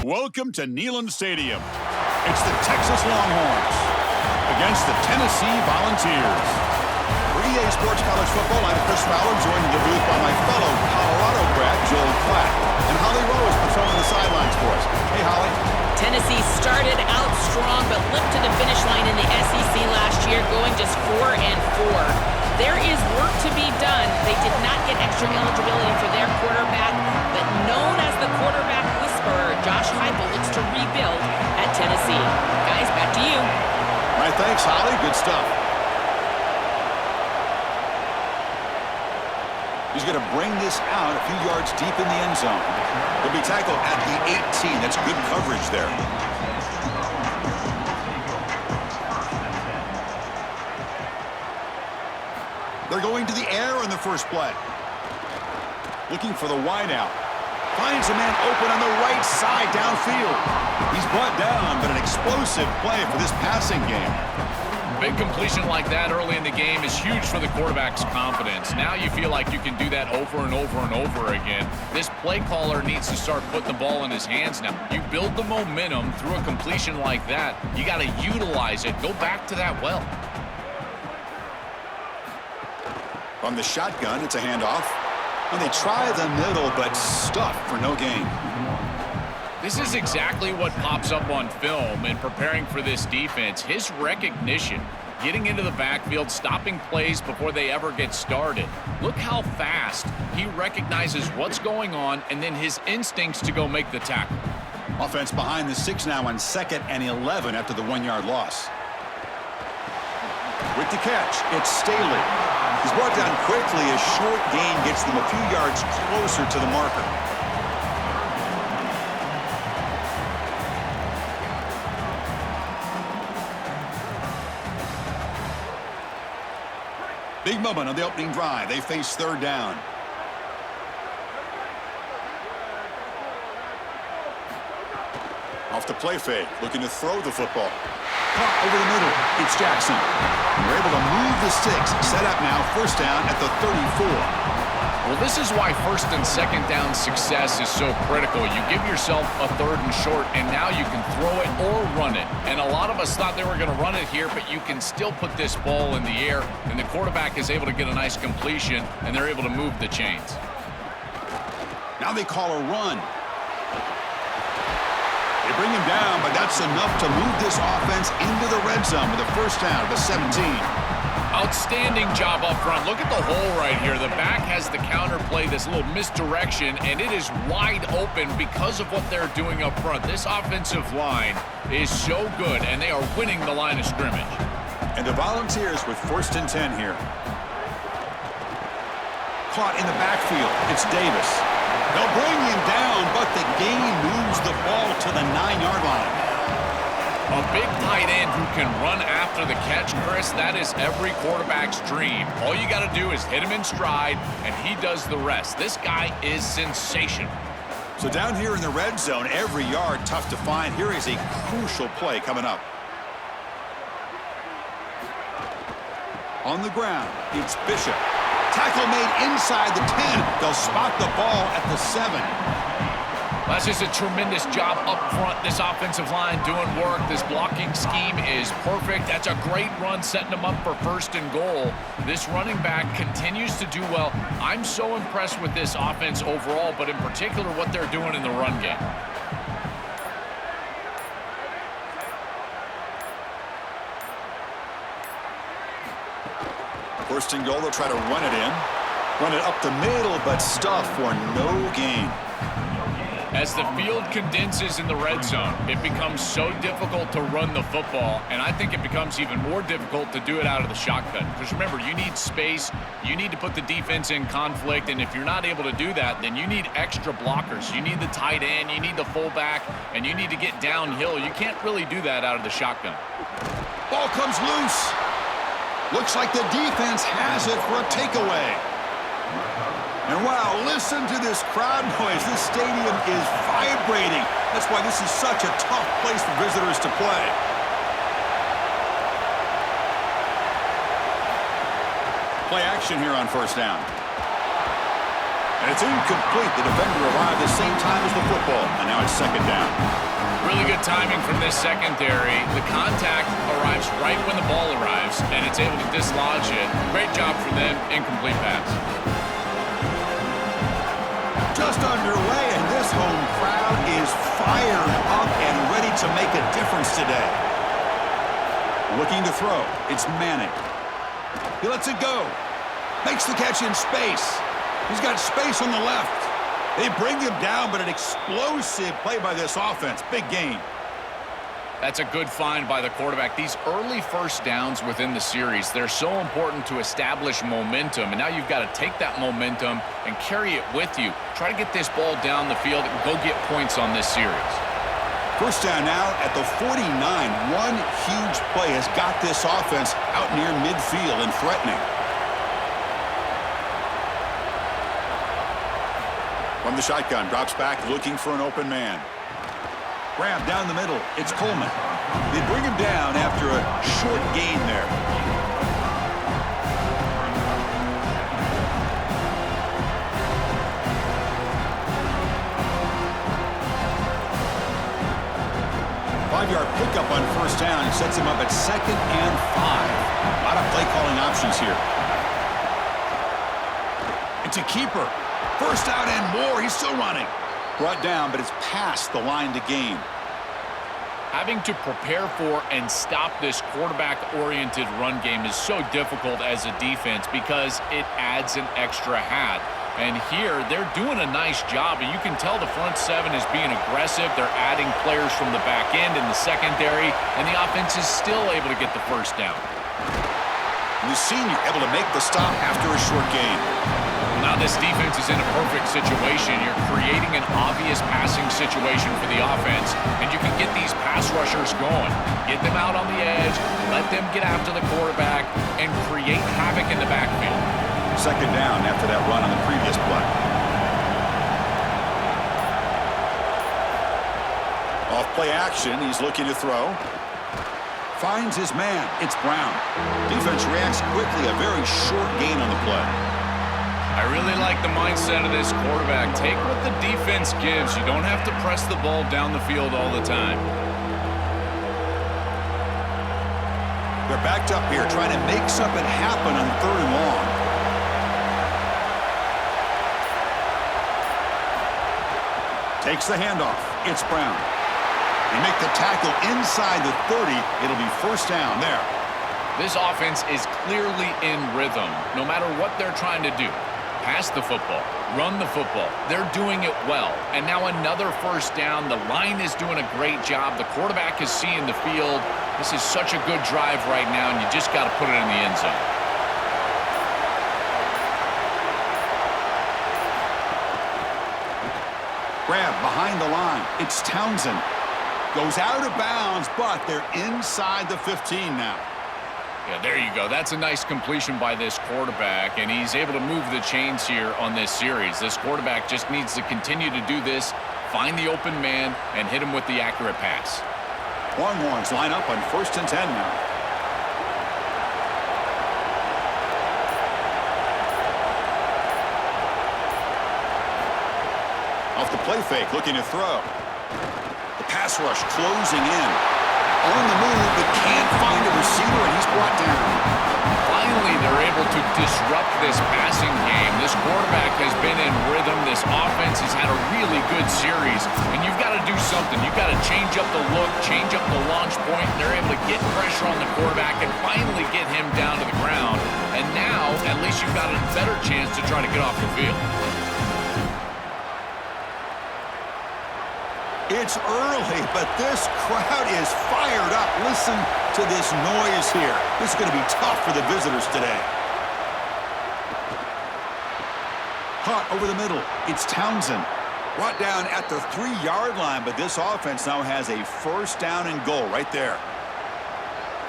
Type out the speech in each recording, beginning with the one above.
Welcome to Neyland Stadium. It's the Texas Longhorns against the Tennessee Volunteers. For EA Sports College Football, I'm Chris Fowler, joined in the booth by my fellow Colorado grad, Joel Klatt. And Holly Rowe is patrolling the sidelines for us. Hey, Holly. Tennessee started out strong, but limped to the finish line in the SEC last year, going just 4-4. There is work to be done. They did not get extra eligibility for their quarterback, but known as the quarterback whisperer, Josh Heupel looks to rebuild at Tennessee. Guys, back to you. All right, thanks, Holly. Good stuff. He's going to bring this out a few yards deep in the end zone. He'll be tackled at the 18. That's good coverage there. They're going to the air on the first play. Looking for the wideout. Finds a man open on the right side downfield. He's brought down, but an explosive play for this passing game. Big completion like that early in the game is huge for the quarterback's confidence. Now you feel like you can do that over and over and over again. This play caller needs to start putting the ball in his hands now. You build the momentum through a completion like that. You got to utilize it. Go back to that well. On the shotgun, it's a handoff. And they try the middle, but stuffed for no gain. This is exactly what pops up on film in preparing for this defense. His recognition, getting into the backfield, stopping plays before they ever get started. Look how fast he recognizes what's going on and then his instincts to go make the tackle. Offense behind the 6 now on 2nd and 11 after the 1-yard loss. With the catch, it's Staley. He's brought down quickly. A short gain gets them a few yards closer to the marker. Big moment on the opening drive. They face 3rd down. Off the play fake, looking to throw the football. Caught over the middle. It's Jackson. We're able to move the sticks. Set up now, 1st down at the 34. Well, this is why 1st and 2nd down success is so critical. You give yourself a 3rd and short, and now you can throw it or run it. And a lot of us thought they were going to run it here, but you can still put this ball in the air, and the quarterback is able to get a nice completion, and they're able to move the chains. Now they call a run. They bring him down, but that's enough to move this offense into the red zone with a 1st down at the 17. Outstanding job up front. Look at the hole right here. The back has the counter play, this little misdirection, and it is wide open because of what they're doing up front. This offensive line is so good, and they are winning the line of scrimmage. And the Volunteers with 1st and 10 here. Caught in the backfield. It's Davis. They'll bring him down, but the gain moves the ball to the 9-yard line. A big tight end who can run after the catch, Chris, that is every quarterback's dream. All you got to do is hit him in stride, and he does the rest. This guy is sensational. So down here in the red zone, every yard tough to find. Here is a crucial play coming up. On the ground, it's Bishop. Tackle made inside the 10. They'll spot the ball at the 7. That's just a tremendous job up front. This offensive line doing work. This blocking scheme is perfect. That's a great run, setting them up for 1st and goal. This running back continues to do well. I'm so impressed with this offense overall, but in particular what they're doing in the run game. First and goal, they'll try to run it in. Run it up the middle, but stuffed for no gain. As the field condenses in the red zone, it becomes so difficult to run the football, and I think it becomes even more difficult to do it out of the shotgun. Because remember, you need space, you need to put the defense in conflict, and if you're not able to do that, then you need extra blockers. You need the tight end, you need the fullback, and you need to get downhill. You can't really do that out of the shotgun. Ball comes loose. Looks like the defense has it for a takeaway. And wow, listen to this crowd noise. This stadium is vibrating. That's why this is such a tough place for visitors to play. Play action here on 1st down. And it's incomplete. The defender arrived the same time as the football, and now it's second down. Really good timing from this secondary. The contact arrives right when the ball arrives, and it's able to dislodge it. Great job for them. Incomplete pass. Just underway, and this home crowd is fired up and ready to make a difference today. Looking to throw. It's Manning. He lets it go. Makes the catch in space. He's got space on the left. They bring him down, but an explosive play by this offense. Big gain. That's a good find by the quarterback. These early first downs within the series, they're so important to establish momentum. And now you've got to take that momentum and carry it with you. Try to get this ball down the field and go get points on this series. First down now at the 49. One huge play has got this offense out near midfield and threatening. From the shotgun, drops back looking for an open man. Grab down the middle. It's Coleman. They bring him down after a short gain there. Five-yard pickup on first down. It sets him up at 2nd and 5. A lot of play calling options here. It's a keeper. First out and more. He's still running. Brought down, but it's past the line to gain. Having to prepare for and stop this quarterback-oriented run game is so difficult as a defense because it adds an extra hat. And here, they're doing a nice job. And you can tell the front seven is being aggressive. They're adding players from the back end in the secondary, and the offense is still able to get the first down. The senior able to make the stop after a short gain. Now this defense is in a perfect situation. You're creating an obvious passing situation for the offense, and you can get these pass rushers going. Get them out on the edge, let them get after the quarterback, and create havoc in the backfield. Second down after that run on the previous play. Off play action, he's looking to throw. Finds his man. It's Brown. Defense reacts quickly, a very short gain on the play. I really like the mindset of this quarterback. Take what the defense gives. You don't have to press the ball down the field all the time. They're backed up here, trying to make something happen on 3rd and long. Takes the handoff. It's Brown. They make the tackle inside the 30. It'll be first down there. This offense is clearly in rhythm, no matter what they're trying to do. Pass the football, run the football. They're doing it well. And now another first down. The line is doing a great job. The quarterback is seeing the field. This is such a good drive right now, and you just got to put it in the end zone. Grab behind the line. It's Townsend. Goes out of bounds, but they're inside the 15 now. Yeah, there you go. That's a nice completion by this quarterback, and he's able to move the chains here on this series. This quarterback just needs to continue to do this, find the open man, and hit him with the accurate pass. Longhorns line up on 1st and 10 now. Off the play fake, looking to throw. The pass rush closing in. On the move, but can't find a receiver, and he's brought down. Finally, they're able to disrupt this passing game. This quarterback has been in rhythm. This offense has had a really good series, and you've got to do something. You've got to change up the look, change up the launch point, and they're able to get pressure on the quarterback and finally get him down to the ground. And now, at least you've got a better chance to try to get off the field. It's early, but this crowd is fired up. Listen to this noise here. This is going to be tough for the visitors today. Hot over the middle. It's Townsend. Brought down at the 3-yard line, but this offense now has a first down and goal right there.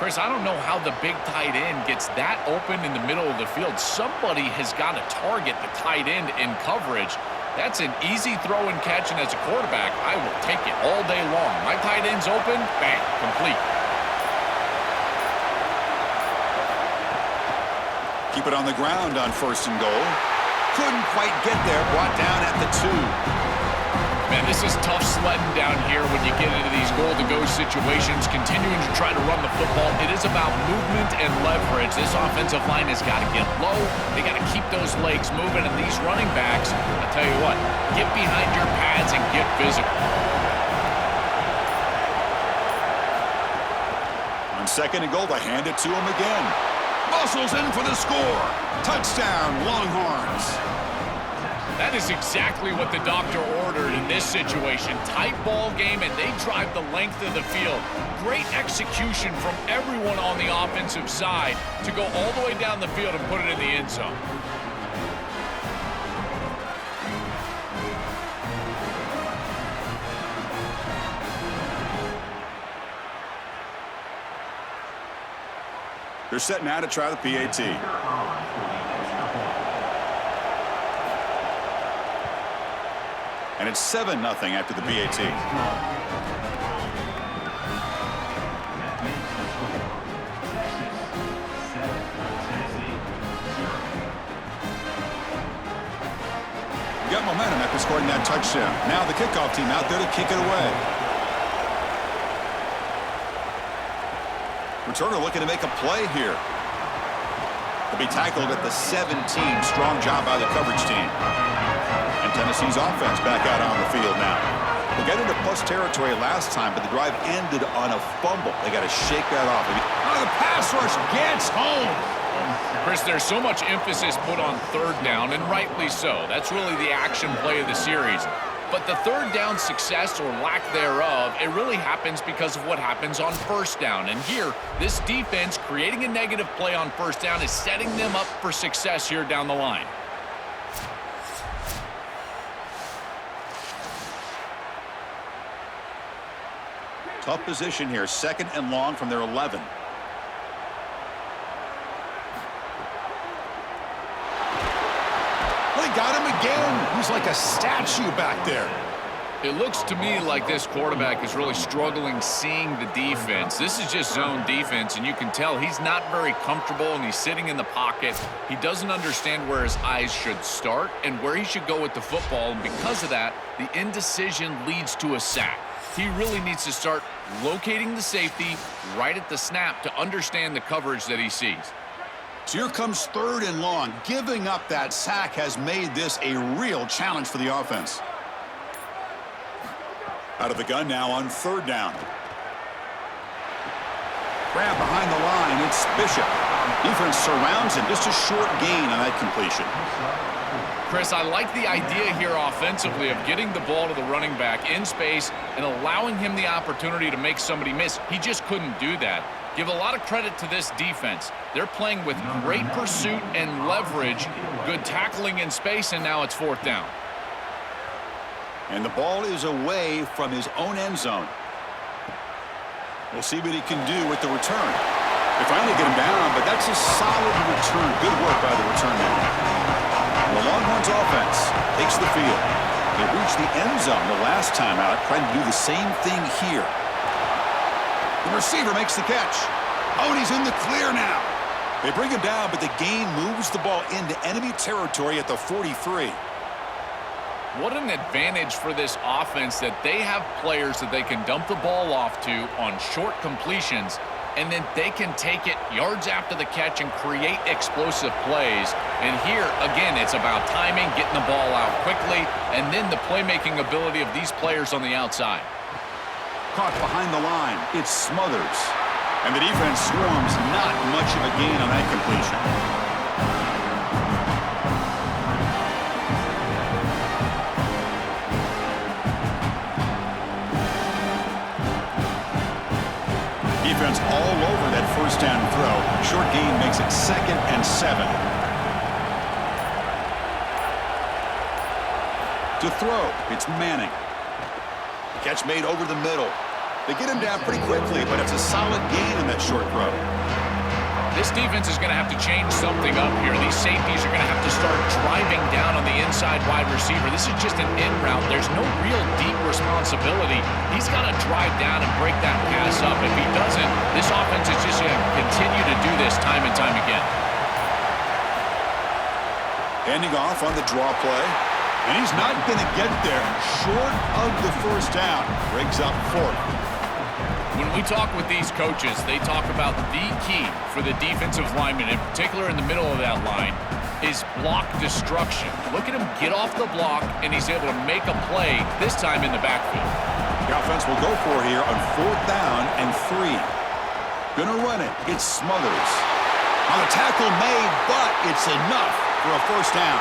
Chris, I don't know how the big tight end gets that open in the middle of the field. Somebody has got to target the tight end in coverage. That's an easy throw and catch, and as a quarterback, I will take it all day long. My tight end's open, bang, complete. Keep it on the ground on 1st and goal. Couldn't quite get there. Brought down at the 2. Man, this is tough sledding down here when you get into these goal-to-go situations, continuing to try to run the football. It is about movement and leverage. This offensive line has got to get low. They got to keep those legs moving, and these running backs, I tell you what, get behind your pads and get physical. On 2nd and goal, they hand it to him again. Muscles in for the score. Touchdown, Longhorns. That is exactly what the doctor ordered in this situation. Tight ball game, and they drive the length of the field. Great execution from everyone on the offensive side to go all the way down the field and put it in the end zone. They're set now to try the PAT. And it's 7-0 after the PAT. Got momentum after scoring that touchdown. Now the kickoff team out there to kick it away. Returner looking to make a play here. He'll be tackled at the 17. Strong job by the coverage team. And Tennessee's offense back out on the field now. They got into plus territory last time, but the drive ended on a fumble. They got to shake that off. Oh, the pass rush gets home. Chris, there's so much emphasis put on 3rd down, and rightly so. That's really the action play of the series. But the 3rd down success or lack thereof, it really happens because of what happens on 1st down. And here, this defense creating a negative play on 1st down is setting them up for success here down the line. Tough position here. 2nd and long from their 11. They got him again. He's like a statue back there. It looks to me like this quarterback is really struggling seeing the defense. This is just zone defense, and you can tell he's not very comfortable, and he's sitting in the pocket. He doesn't understand where his eyes should start and where he should go with the football, and because of that, the indecision leads to a sack. He really needs to start locating the safety right at the snap to understand the coverage that he sees. So here comes 3rd and long. Giving up that sack has made this a real challenge for the offense. Out of the gun now on 3rd down. Grab behind the line. It's Bishop. Defense surrounds him. Just a short gain on that completion. Chris, I like the idea here offensively of getting the ball to the running back in space and allowing him the opportunity to make somebody miss. He just couldn't do that. Give a lot of credit to this defense. They're playing with great pursuit and leverage, good tackling in space, and now it's 4th down. And the ball is away from his own end zone. We'll see what he can do with the return. They finally get him down, but that's a solid return. Good work by the return man. The Longhorns offense takes the field. They reached the end zone the last time out, trying to do the same thing here. The receiver makes the catch. Oh, and he's in the clear now. They bring him down, but the gain moves the ball into enemy territory at the 43. What an advantage for this offense that they have players that they can dump the ball off to on short completions, and then they can take it yards after the catch and create explosive plays. And here, again, it's about timing, getting the ball out quickly, and then the playmaking ability of these players on the outside. Caught behind the line. It's Smothers. And the defense swarms. Not much of a gain on that completion. Defense all over that 1st down throw. Short gain makes it 2nd and 7. To throw, it's Manning. Catch made over the middle. They get him down pretty quickly, but it's a solid gain in that short throw. This defense is going to have to change something up here. These safeties are going to have to start driving down on the inside wide receiver. This is just an in route. There's no real deep responsibility. He's got to drive down and break that pass up. If he doesn't, this offense is just going to continue to do this time and time again. Handing off on the draw play. And he's not going to get there. Short of the first down. Breaks up 4th. When we talk with these coaches, they talk about the key for the defensive lineman, in particular in the middle of that line, is block destruction. Look at him get off the block, and he's able to make a play, this time in the backfield. The offense will go for here on 4th down and 3. Gonna run it. It's Smothers. On the tackle made, but it's enough for a first down.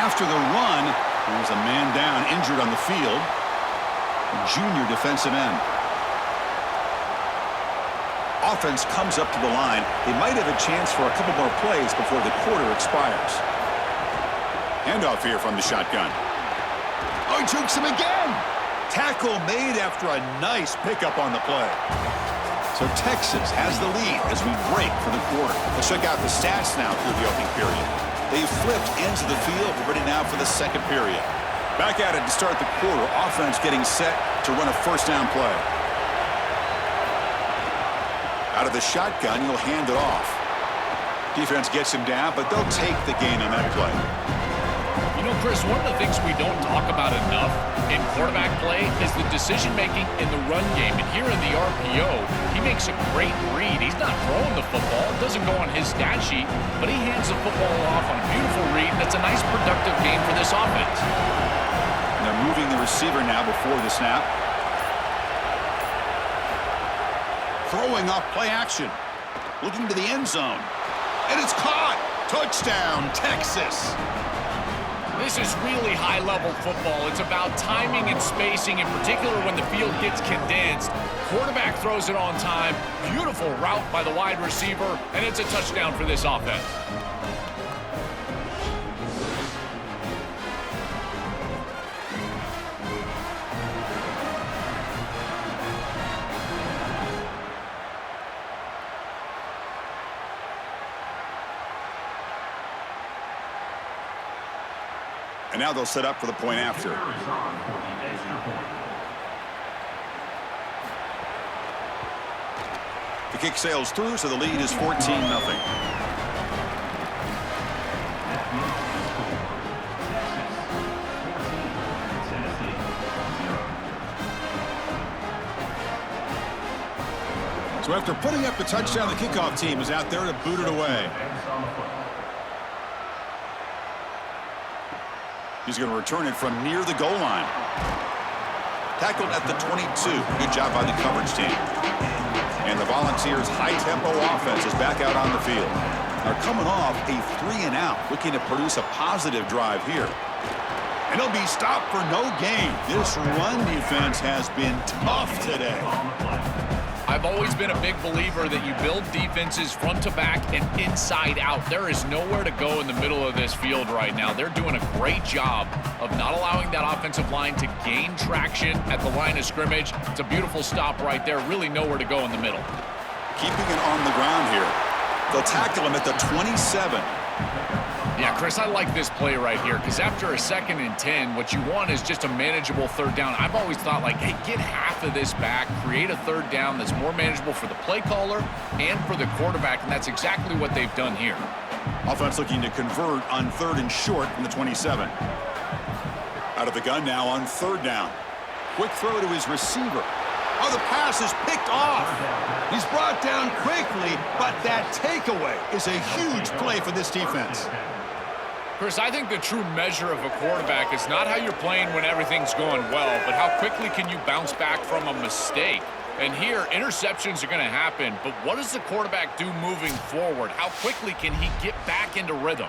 After the run, there's a man down, injured on the field. Junior defensive end. Offense comes up to the line. They might have a chance for a couple more plays before the quarter expires. Handoff here from the shotgun. Oh, he jukes him again. Tackle made after a nice pickup on the play. So Texas has the lead as we break for the quarter. Let's check out the stats now through the opening period. They've flipped into the field. We're ready now for the second period. Back at it to start the quarter. Offense getting set to run a first down play. Out of the shotgun, you'll hand it off. Defense gets him down, but they'll take the gain on that play. You know, Chris, one of the things we don't talk about enough in quarterback play is the decision-making in the run game. And here in the RPO, he makes a great read. He's not throwing the football. It doesn't go on his stat sheet, but he hands the football off on a beautiful read. That's a nice, productive game for this offense. And they're moving the receiver now before the snap. Throwing off play action. Looking to the end zone. And it's caught. Touchdown, Texas. This is really high-level football. It's about timing and spacing, in particular when the field gets condensed. Quarterback throws it on time. Beautiful route by the wide receiver, and it's a touchdown for this offense. And now they'll set up for the point after. The kick sails through, so the lead is 14-0. So after putting up the touchdown, the kickoff team is out there to boot it away. He's going to return it from near the goal line. Tackled at the 22. Good job by the coverage team. And the Volunteers' high-tempo offense is back out on the field. They're coming off a 3-and-out, looking to produce a positive drive here. And he'll be stopped for no gain. This run defense has been tough today. I've always been a big believer that you build defenses front to back and inside out. There is nowhere to go in the middle of this field right now. They're doing a great job of not allowing that offensive line to gain traction at the line of scrimmage. It's a beautiful stop right there. Really nowhere to go in the middle. Keeping it on the ground here. They'll tackle him at the 27. Yeah, Chris, I like this play right here because after a 2nd and 10, what you want is just a manageable third down. I've always thought, like, hey, get half of this back, create a third down that's more manageable for the play caller and for the quarterback, and that's exactly what they've done here. Offense looking to convert on 3rd and short from the 27. Out of the gun now on 3rd down. Quick throw to his receiver. Oh, the pass is picked off. He's brought down quickly, but that takeaway is a huge play for this defense. Chris, I think the true measure of a quarterback is not how you're playing when everything's going well, but how quickly can you bounce back from a mistake. And here, interceptions are going to happen, but what does the quarterback do moving forward? How quickly can he get back into rhythm?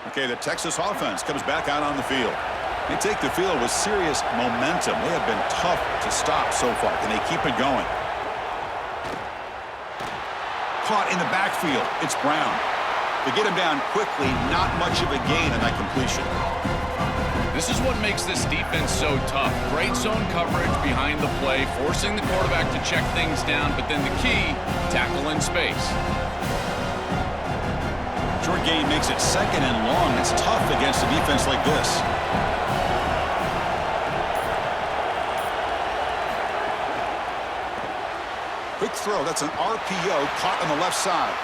Okay, the Texas offense comes back out on the field. They take the field with serious momentum. They have been tough to stop so far. Can they keep it going? Caught in the backfield. It's Brown. They get him down quickly. Not much of a gain on that completion. This is what makes this defense so tough. Great zone coverage behind the play, forcing the quarterback to check things down, but then the key, tackle in space. Short game makes it 2nd and long. It's tough against a defense like this. throw. That's an RPO caught on the left side.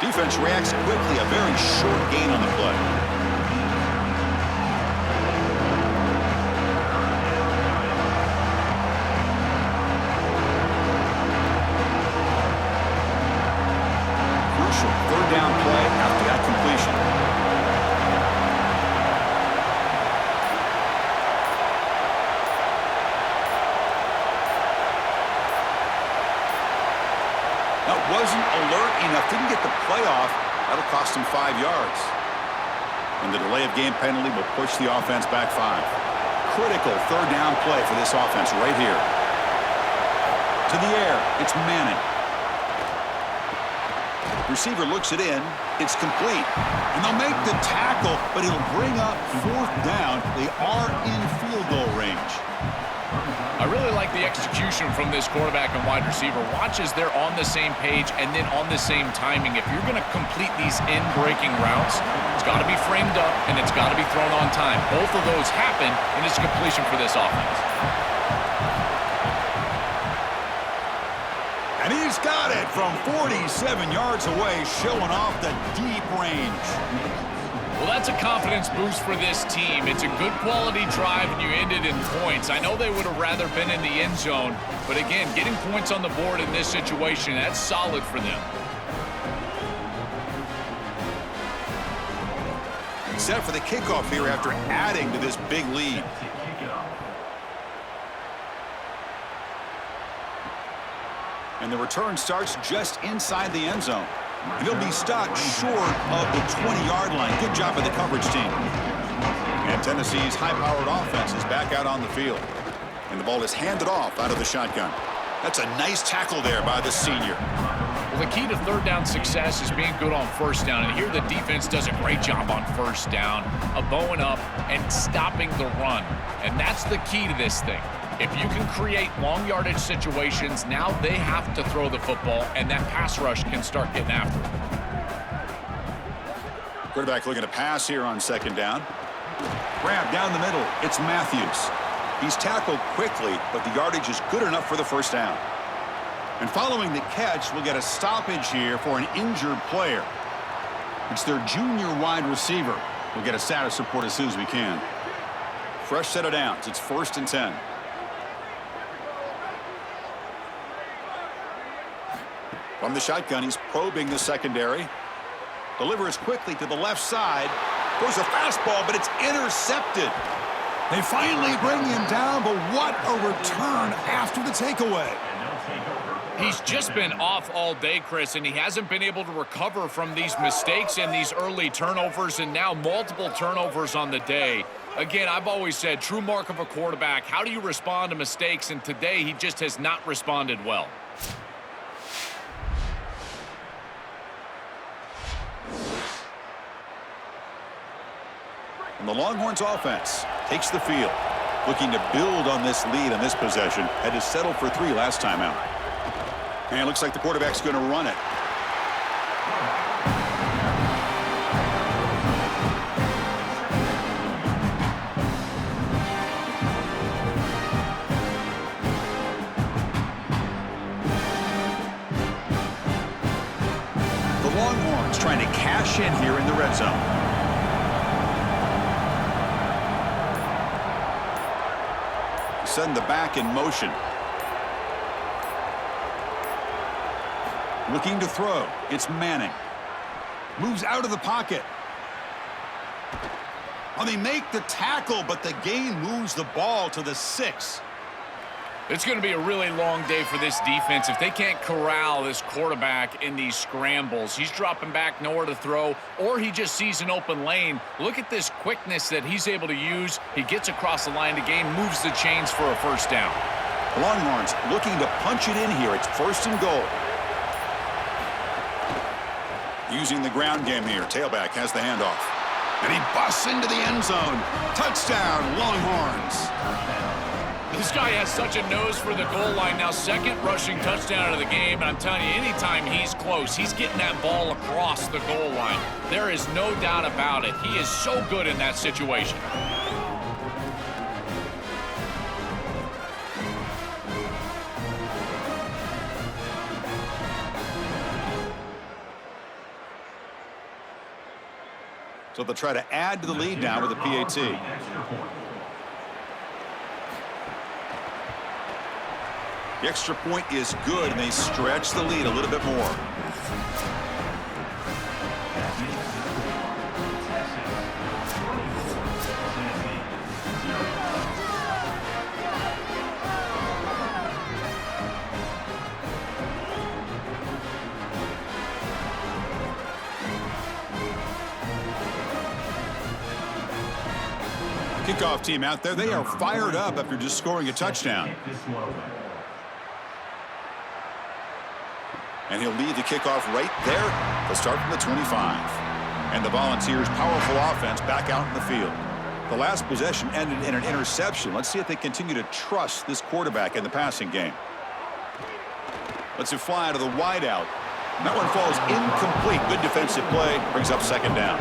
Defense reacts quickly. A very short gain on the play. Crucial third down play after that completion. That wasn't alert enough. Didn't get the play off. That'll cost him 5 yards. And the delay of game penalty will push the offense back 5. Critical third down play for this offense right here. To the air. It's Manning. Receiver looks it in. It's complete. And they'll make the tackle, but it'll bring up fourth down. They are in field goal range. I really like the execution from this quarterback and wide receiver. Watch as they're on the same page and then on the same timing. If you're going to complete these in-breaking routes, it's got to be framed up and it's got to be thrown on time. Both of those happen, and it's completion for this offense. And he's got it from 47 yards away, showing off the deep range. Well, that's a confidence boost for this team. It's a good quality drive, and you ended in points. I know they would have rather been in the end zone, but again, getting points on the board in this situation, that's solid for them. Set for the kickoff here after adding to this big lead. And the return starts just inside the end zone. And he'll be stopped short of the 20-yard line. Good job by the coverage team. And Tennessee's high-powered offense is back out on the field. And the ball is handed off out of the shotgun. That's a nice tackle there by the senior. Well, the key to third down success is being good on first down. And here the defense does a great job on first down, bowing up and stopping the run. And that's the key to this thing. If you can create long yardage situations, now they have to throw the football, and that pass rush can start getting after it. Quarterback looking to pass here on second down. Grab down the middle. It's Matthews. He's tackled quickly, but the yardage is good enough for the first down. And following the catch, we'll get a stoppage here for an injured player. It's their junior wide receiver. We'll get a status report as soon as we can. Fresh set of downs. It's 1st and 10. From the shotgun, he's probing the secondary. Delivers quickly to the left side. Goes a fastball, but it's intercepted. They finally bring him down, but what a return after the takeaway. He's just been off all day, Chris, and he hasn't been able to recover from these mistakes and these early turnovers, and now multiple turnovers on the day. Again, I've always said, true mark of a quarterback, how do you respond to mistakes? And today, he just has not responded well. And the Longhorns offense takes the field, looking to build on this lead on this possession. Had to settle for 3 last time out. And it looks like the quarterback's going to run it. The Longhorns trying to cash in here in the red zone. Send the back in motion. Looking to throw. It's Manning. Moves out of the pocket. Oh, they make the tackle, but the gain moves the ball to the 6. It's going to be a really long day for this defense if they can't corral this quarterback in these scrambles. He's dropping back, nowhere to throw, or he just sees an open lane. Look at this quickness that he's able to use. He gets across the line to gain, moves the chains for a first down. Longhorns looking to punch it in here. It's 1st and goal. Using the ground game here. Tailback has the handoff. And he busts into the end zone. Touchdown, Longhorns. This guy has such a nose for the goal line. Now, 2nd rushing touchdown of the game. And I'm telling you, anytime he's close, he's getting that ball across the goal line. There is no doubt about it. He is so good in that situation. So they'll try to add to the lead now with the PAT. The extra point is good, and they stretch the lead a little bit more. Kickoff team out there. They are fired up after just scoring a touchdown. And he'll lead the kickoff right there to start from the 25. And the Volunteers' powerful offense back out in the field. The last possession ended in an interception. Let's see if they continue to trust this quarterback in the passing game. Let's it fly to the wideout. And that one falls incomplete. Good defensive play. Brings up second down.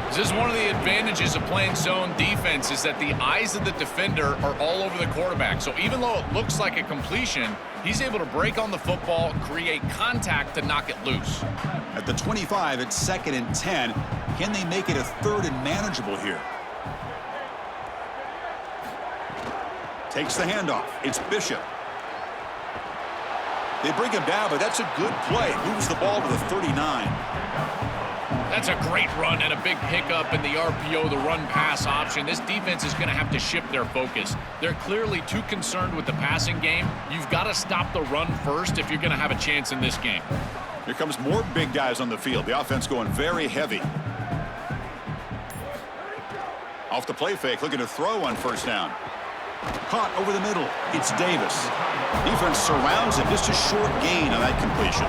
This is one of the advantages of playing zone defense is that the eyes of the defender are all over the quarterback. So even though it looks like a completion, he's able to break on the football, create contact to knock it loose. At the 25, it's 2nd and 10. Can they make it a 3rd and manageable here? Takes the handoff. It's Bishop. They bring him down, but that's a good play. Moves the ball to the 39. That's a great run and a big pickup in the RPO, the run-pass option. This defense is going to have to shift their focus. They're clearly too concerned with the passing game. You've got to stop the run first if you're going to have a chance in this game. Here comes more big guys on the field. The offense going very heavy. Off the play fake, looking to throw on first down. Caught over the middle. It's Davis. Defense surrounds him. Just a short gain on that completion.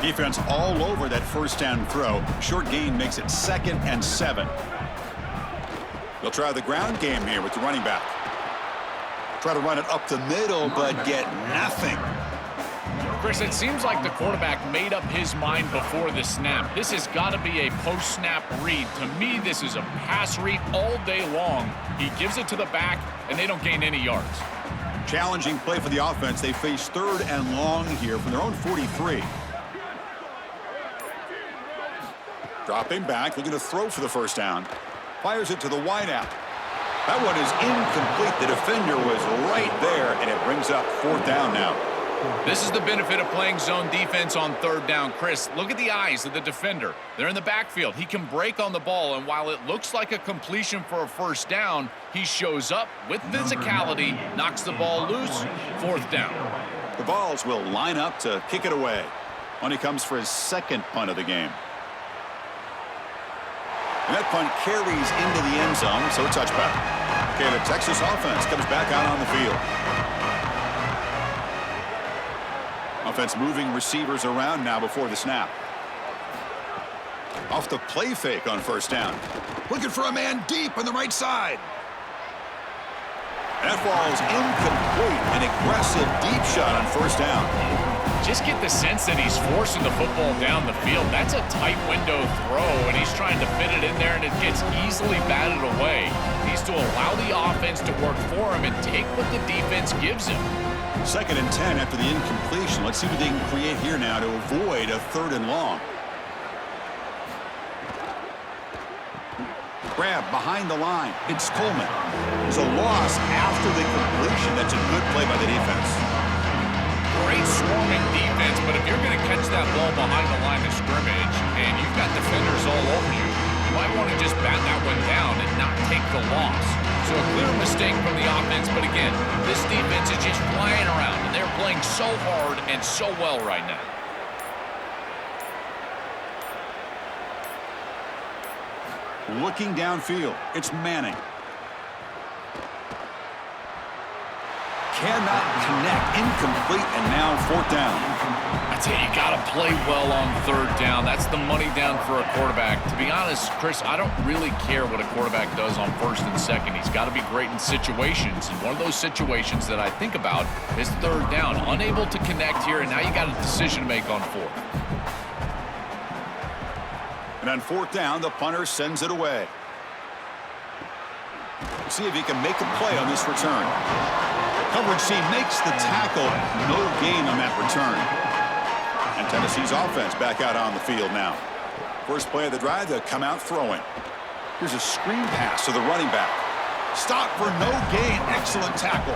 Defense all over that first down throw. Short gain makes it 2nd and 7. They'll try the ground game here with the running back. Try to run it up the middle, but get nothing. Chris, it seems like the quarterback made up his mind before the snap. This has got to be a post-snap read. To me, this is a pass read all day long. He gives it to the back, and they don't gain any yards. Challenging play for the offense. They face 3rd and long here from their own 43. Dropping back, looking to throw for the first down. Fires it to the wideout. That one is incomplete. The defender was right there, and it brings up 4th down now. This is the benefit of playing zone defense on 3rd down. Chris, look at the eyes of the defender. They're in the backfield. He can break on the ball, and while it looks like a completion for a first down, he shows up with physicality, knocks the ball loose, 4th down. The Vols will line up to kick it away when he comes for his 2nd punt of the game. And that punt carries into the end zone, so touchback. Okay, the Texas offense comes back out on the field. Offense moving receivers around now before the snap. Off the play fake on first down. Looking for a man deep on the right side. That falls incomplete. An aggressive deep shot on first down. Just get the sense that he's forcing the football down the field. That's a tight window throw, and he's trying to fit it in there, and it gets easily batted away. He needs to allow the offense to work for him and take what the defense gives him. 2nd and 10 after the incompletion. Let's see what they can create here now to avoid a 3rd and long. Grab behind the line. It's Coleman. It's a loss after the completion. That's a good play by the defense. Great swarming defense, but if you're going to catch that ball behind the line of scrimmage and you've got defenders all over you, you might want to just bat that one down and not take the loss. So a clear mistake from the offense, but again, this defense is just flying around, and they're playing so hard and so well right now. Looking downfield, it's Manning. Cannot connect, incomplete, and now 4th down. I tell you, you got to play well on 3rd down. That's the money down for a quarterback. To be honest, Chris, I don't really care what a quarterback does on 1st and 2nd. He's got to be great in situations, and one of those situations that I think about is 3rd down. Unable to connect here, and now you got a decision to make on 4th. And on 4th down, the punter sends it away. See if he can make a play on this return. Coverage team makes the tackle. No gain on that return. And Tennessee's offense back out on the field now. First play of the drive, they'll come out throwing. Here's a screen pass to the running back. Stop for no gain. Excellent tackle.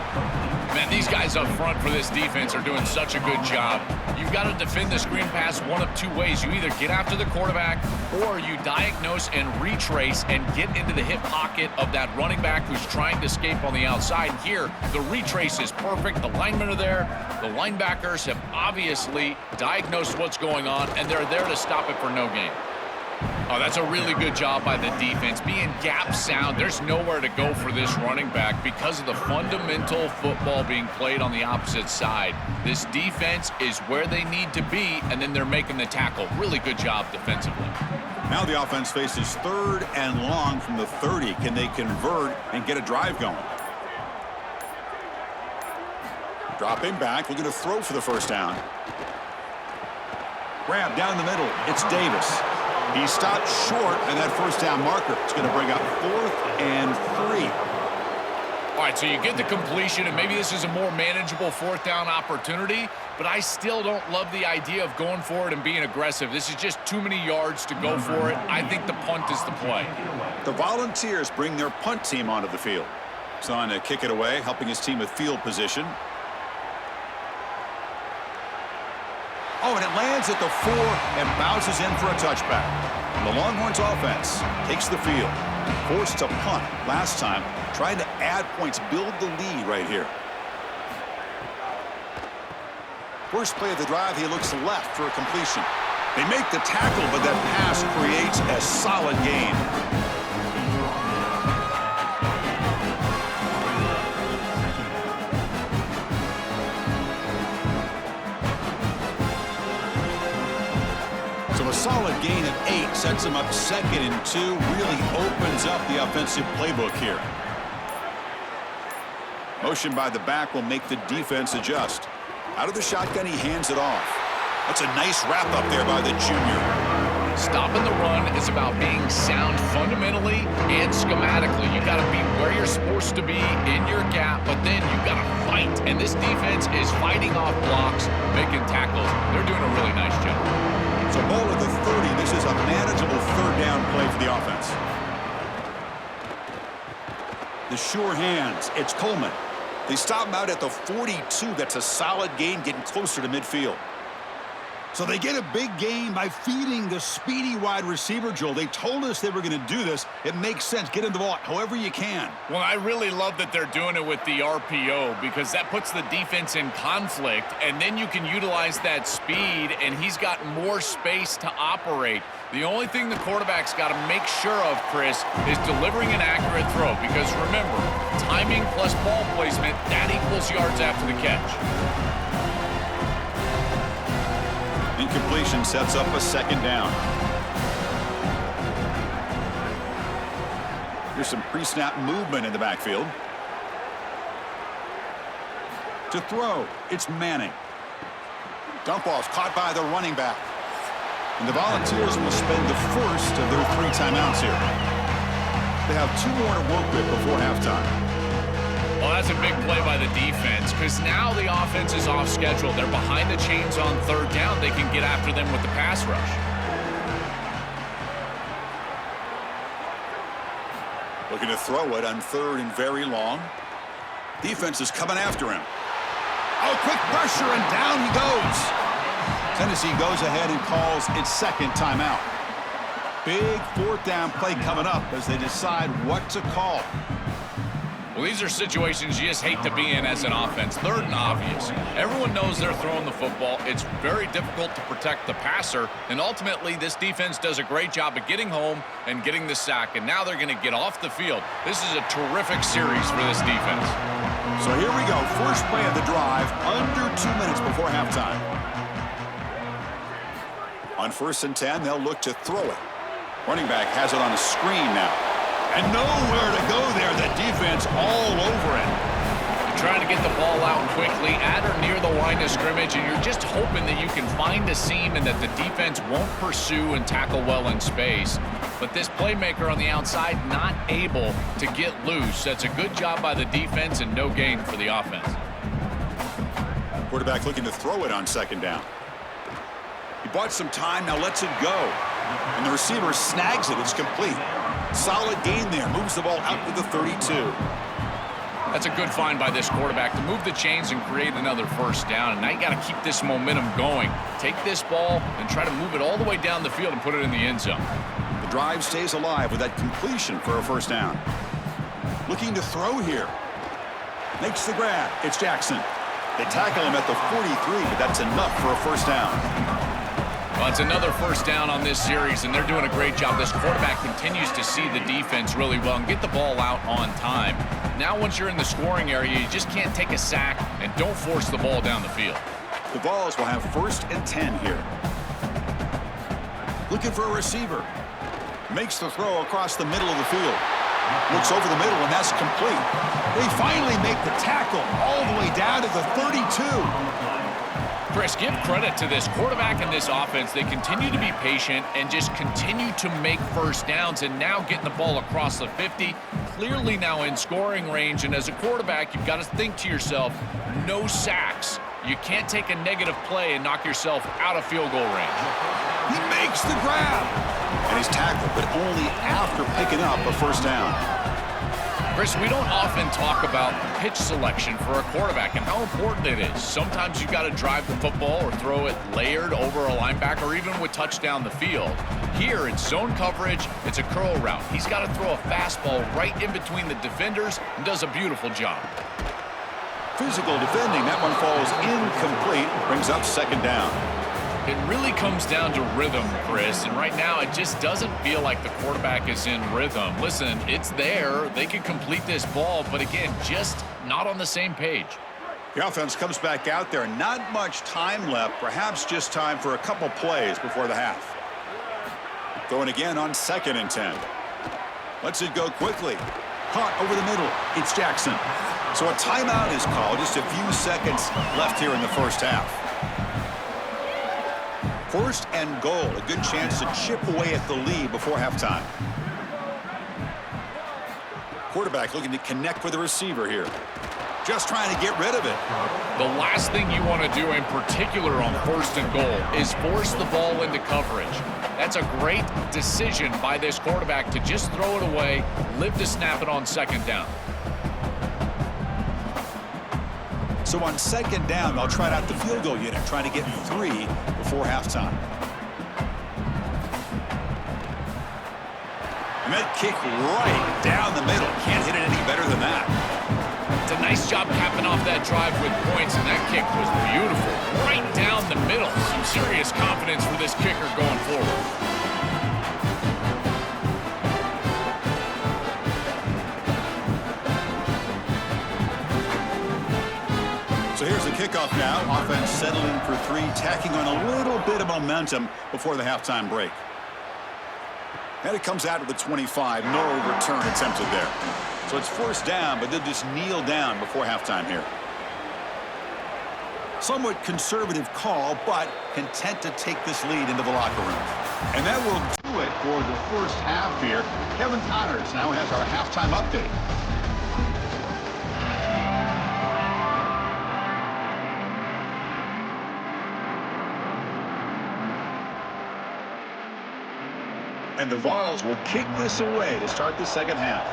Man, these guys up front for this defense are doing such a good job. You've got to defend the screen pass one of two ways. You either get after the quarterback or you diagnose and retrace and get into the hip pocket of that running back who's trying to escape on the outside. Here, the retrace is perfect. The linemen are there. The linebackers have obviously diagnosed what's going on, and they're there to stop it for no gain. Oh, that's a really good job by the defense. Being gap sound, there's nowhere to go for this running back because of the fundamental football being played on the opposite side. This defense is where they need to be, and then they're making the tackle. Really good job defensively. Now the offense faces 3rd and long from the 30. Can they convert and get a drive going? Dropping back, looking to throw for the first down. Grab down the middle. It's Davis. He stopped short, and that first down marker is going to bring up 4th and 3. All right, so you get the completion, and maybe this is a more manageable 4th down opportunity, but I still don't love the idea of going for it and being aggressive. This is just too many yards to go for it. I think the punt is the play. The Volunteers bring their punt team onto the field. He's on to kick it away, helping his team with field position. Oh, and it lands at the 4 and bounces in for a touchback. The Longhorns offense takes the field. Forced to punt last time. Trying to add points, build the lead right here. First play of the drive, he looks left for a completion. They make the tackle, but that pass creates a solid gain. A solid gain of 8 sets him up 2nd and 2. Really opens up the offensive playbook here. Motion by the back will make the defense adjust. Out of the shotgun, he hands it off. That's a nice wrap up there by the junior. Stopping the run is about being sound fundamentally and schematically. You got to be where you're supposed to be in your gap, but then you got to fight. And this defense is fighting off blocks, making tackles. They're doing a really nice job. So ball at the 30. This is a manageable 3rd down play for the offense. The sure hands. It's Coleman. They stop him out at the 42. That's a solid gain, getting closer to midfield. So they get a big gain by feeding the speedy wide receiver, Joel. They told us they were going to do this. It makes sense. Get him the ball however you can. Well, I really love that they're doing it with the RPO because that puts the defense in conflict, and then you can utilize that speed, and he's got more space to operate. The only thing the quarterback's got to make sure of, Chris, is delivering an accurate throw because, remember, timing plus ball placement, that equals yards after the catch. Incompletion sets up a 2nd down. Here's some pre-snap movement in the backfield. To throw, it's Manning. Dump off caught by the running back. And the Volunteers will spend the first of their 3 timeouts here. They have 2 more to work with before halftime. Well, that's a big play by the defense because now the offense is off schedule. They're behind the chains on 3rd down. They can get after them with the pass rush. Looking to throw it on 3rd and very long. Defense is coming after him. Oh, quick pressure, and down he goes. Tennessee goes ahead and calls its 2nd timeout. Big 4th down play coming up as they decide what to call. Well, these are situations you just hate to be in as an offense. 3rd and obvious. Everyone knows they're throwing the football. It's very difficult to protect the passer, and ultimately this defense does a great job of getting home and getting the sack, and now they're going to get off the field. This is a terrific series for this defense. So here we go. First play of the drive, under 2 minutes before halftime. On 1st and 10, they'll look to throw it. Running back has it on a screen now. And nowhere to go there. The defense all over it. trying to get the ball out quickly at or near the line of scrimmage, and you're just hoping that you can find a seam and that the defense won't pursue and tackle well in space. But this playmaker on the outside not able to get loose. That's a good job by the defense and no gain for the offense. Quarterback looking to throw it on second down. He bought some time, now lets it go. And the receiver snags it. It's complete. Solid gain there. Moves the ball out to the 32. That's a good find by this quarterback to move the chains and create another first down. And now you got to keep this momentum going. Take this ball and try to move it all the way down the field and put it in the end zone. The drive stays alive with that completion for a first down. Looking to throw here. Makes the grab. It's Jackson. They tackle him at the 43, but that's enough for a first down. Well, it's another first down on this series, and they're doing a great job. This quarterback continues to see the defense really well and get the ball out on time. Now, once you're in the scoring area, you just can't take a sack and don't force the ball down the field. The Vols will have 1st and 10 here. Looking for a receiver. Makes the throw across the middle of the field. Looks over the middle, and that's complete. They finally make the tackle all the way down to the 32. Chris, give credit to this quarterback and this offense. They continue to be patient and just continue to make first downs, and now getting the ball across the 50, clearly now in scoring range. And as a quarterback, you've got to think to yourself, no sacks. You can't take a negative play and knock yourself out of field goal range. He makes the grab. And he's tackled, but only after picking up a first down. Chris, we don't often talk about pitch selection for a quarterback and how important it is. Sometimes you've got to drive the football or throw it layered over a linebacker or even with touch down the field. Here, it's zone coverage. It's a curl route. He's got to throw a fastball right in between the defenders and does a beautiful job. Physical defending. That one falls incomplete. Brings up second down. It really comes down to rhythm, Chris, and right now it just doesn't feel like the quarterback is in rhythm. Listen, it's there. They can complete this ball, but again, just not on the same page. The offense comes back out there. Not much time left. Perhaps just time for a couple plays before the half. Going again on 2nd and 10. Lets it go quickly. Caught over the middle. It's Jackson. So a timeout is called. Just a few seconds left here in the first half. 1st and goal. A good chance to chip away at the lead before halftime. Quarterback looking to connect with the receiver here. Just trying to get rid of it. The last thing you want to do in particular on 1st and goal is force the ball into coverage. That's a great decision by this quarterback to just throw it away, live to snap it on 2nd down. So on 2nd down, they'll try out the field goal unit, trying to get 3 before halftime. And that kick right down the middle. Can't hit it any better than that. It's a nice job capping off that drive with points, and that kick was beautiful. Right down the middle. Some serious confidence for this kicker going forward. So here's the kickoff now. Offense settling for 3, tacking on a little bit of momentum before the halftime break. And it comes out of the 25. No return attempted there. So it's 1st down, but they'll just kneel down before halftime here. Somewhat conservative call, but content to take this lead into the locker room. And that will do it for the first half here. Kevin Connors now has our halftime update. And the Vols will kick this away to start the second half.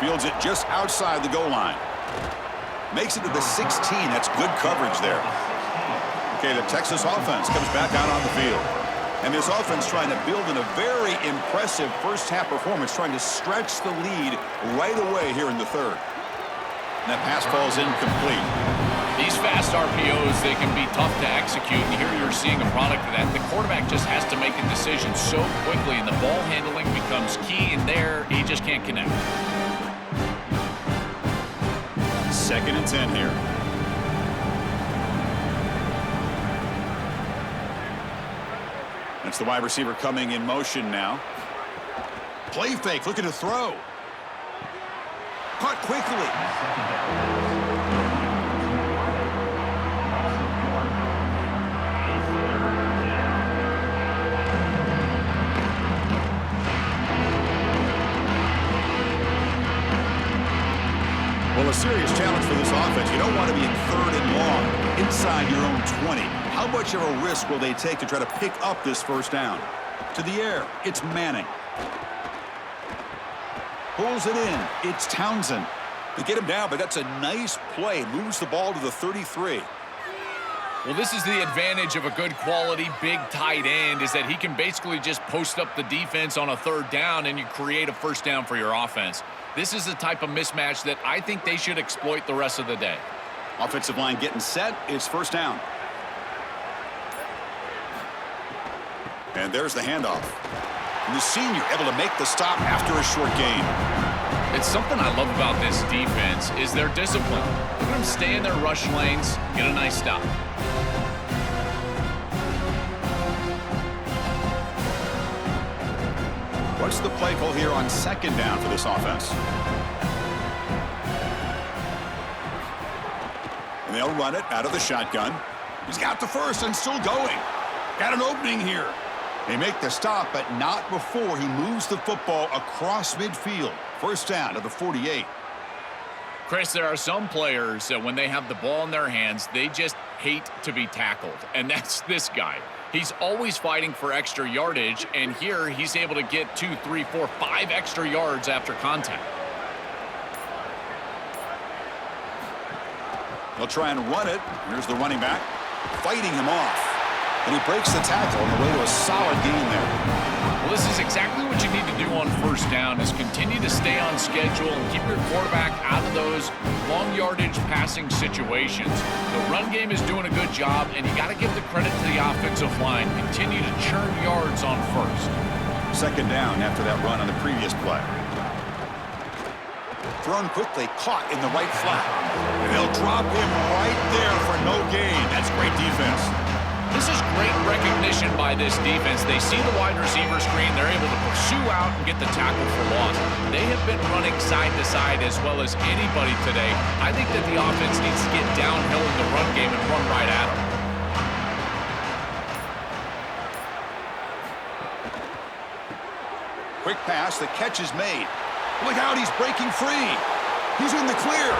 Fields it just outside the goal line. Makes it to the 16. That's good coverage there. Okay, the Texas offense comes back out on the field. And this offense trying to build in a very impressive first half performance, trying to stretch the lead right away here in the 3rd. And that pass falls incomplete. These fast RPOs, they can be tough to execute, and here you're seeing a product of that. The quarterback just has to make a decision so quickly, and the ball handling becomes key, and there he just can't connect. 2nd and 10 here. That's the wide receiver coming in motion now. Play fake, looking to throw. Caught quickly. Well, a serious challenge for this offense. You don't want to be in 3rd and long, inside your own 20. How much of a risk will they take to try to pick up this first down? To the air, it's Manning. Pulls it in, it's Townsend. They get him down, but that's a nice play. Moves the ball to the 33. Well, this is the advantage of a good quality big tight end, is that he can basically just post up the defense on a 3rd down and you create a first down for your offense. This is the type of mismatch that I think they should exploit the rest of the day. Offensive line getting set. It's first down. And there's the handoff. And the senior able to make the stop after a short gain. It's something I love about this defense is their discipline. Look at them stay in their rush lanes, get a nice stop. What's the play call here on 2nd down for this offense? And they'll run it out of the shotgun. He's got the first and still going. Got an opening here. They make the stop, but not before he moves the football across midfield. First down to the 48. Chris, there are some players that when they have the ball in their hands, they just hate to be tackled. And that's this guy. He's always fighting for extra yardage, and here he's able to get 2, 3, 4, 5 extra yards after contact. They'll try and run it. Here's the running back, fighting him off. And he breaks the tackle on the way to a solid gain there. Well, this is exactly what you need to do on first down, is continue to stay on schedule and keep your quarterback out of those long yardage passing situations. The run game is doing a good job, and you got to give the credit to the offensive line. Continue to churn yards on first. 2nd down after that run on the previous play. Thrown quickly, caught in the right flat. And they'll drop him right there for no gain. That's great defense. This is great recognition by this defense. They see the wide receiver screen. They're able to pursue out and get the tackle for loss. They have been running side to side as well as anybody today. I think that the offense needs to get downhill in the run game and run right at them. Quick pass, the catch is made. Look out, he's breaking free. He's in the clear.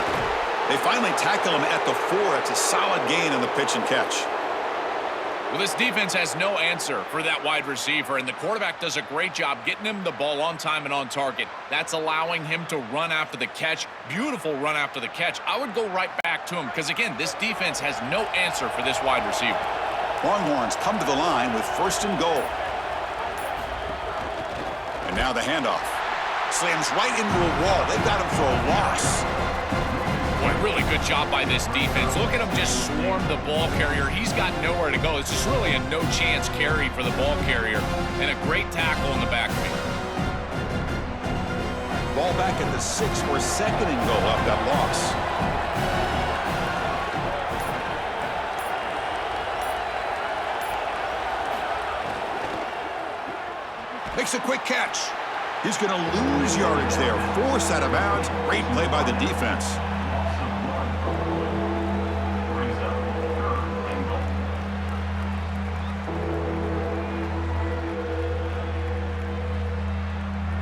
They finally tackle him at the 4. It's a solid gain on the pitch and catch. Well, this defense has no answer for that wide receiver, and the quarterback does a great job getting him the ball on time and on target. That's allowing him to run after the catch. Beautiful run after the catch. I would go right back to him because, again, this defense has no answer for this wide receiver. Longhorns come to the line with 1st and goal. And now the handoff. Slams right into a wall. They've got him for a loss. Boy, really good job by this defense. Look at him just swarm the ball carrier. He's got nowhere to go. It's just really a no-chance carry for the ball carrier. And a great tackle in the backfield. Ball back at the 6 for 2nd and goal off that loss. Makes a quick catch. He's going to lose yardage there. Force out of bounds. Great play by the defense.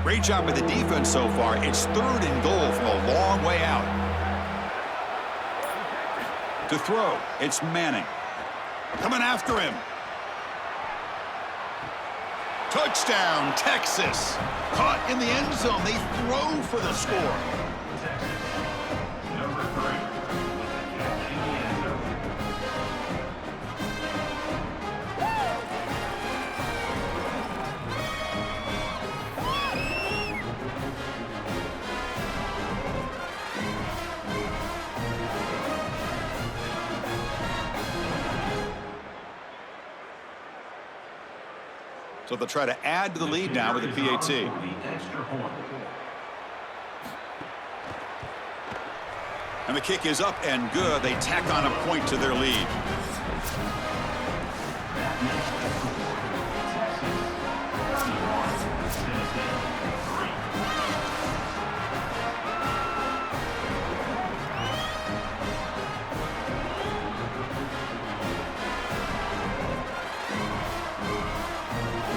Great job by the defense so far. It's 3rd and goal from a long way out. To throw, it's Manning. Coming after him. Touchdown, Texas. Caught in the end zone. They throw for the score. So they'll try to add to the lead now with the PAT. And the kick is up and good. They tack on a point to their lead.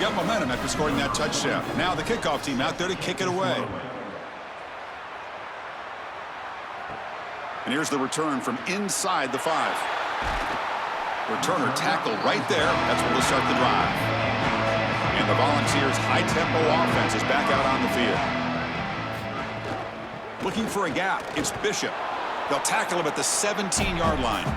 got momentum after scoring that touchdown. Now the kickoff team out there to kick it away. And here's the return from inside the 5. Returner tackle right there. That's where we'll start the drive. And the Volunteers' high-tempo offense is back out on the field. Looking for a gap. It's Bishop. They'll tackle him at the 17-yard line.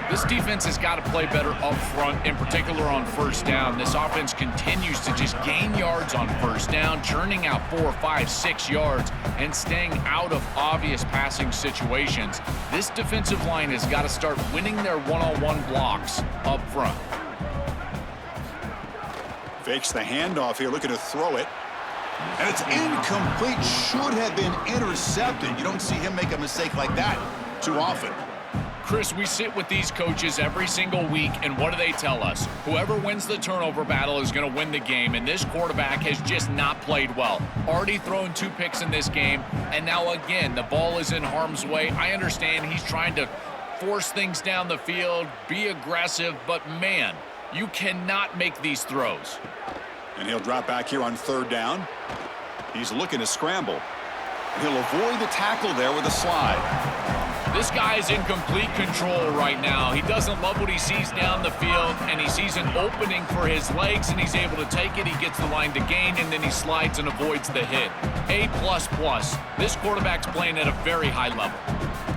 This defense has got to play better up front, in particular on first down. This offense continues to just gain yards on first down, churning out 4, 5, 6 yards, and staying out of obvious passing situations. This defensive line has got to start winning their one-on-one blocks up front. Fakes the handoff here, looking to throw it. And it's incomplete. Should have been intercepted. You don't see him make a mistake like that too often. Chris, we sit with these coaches every single week, and what do they tell us? Whoever wins the turnover battle is going to win the game, and this quarterback has just not played well. Already thrown 2 picks in this game, and now again, the ball is in harm's way. I understand he's trying to force things down the field, be aggressive, but man, you cannot make these throws. And he'll drop back here on 3rd down. He's looking to scramble. He'll avoid the tackle there with a slide. This guy is in complete control right now. He doesn't love what he sees down the field, and he sees an opening for his legs, and he's able to take it. He gets the line to gain, and then he slides and avoids the hit. A++. This quarterback's playing at a very high level.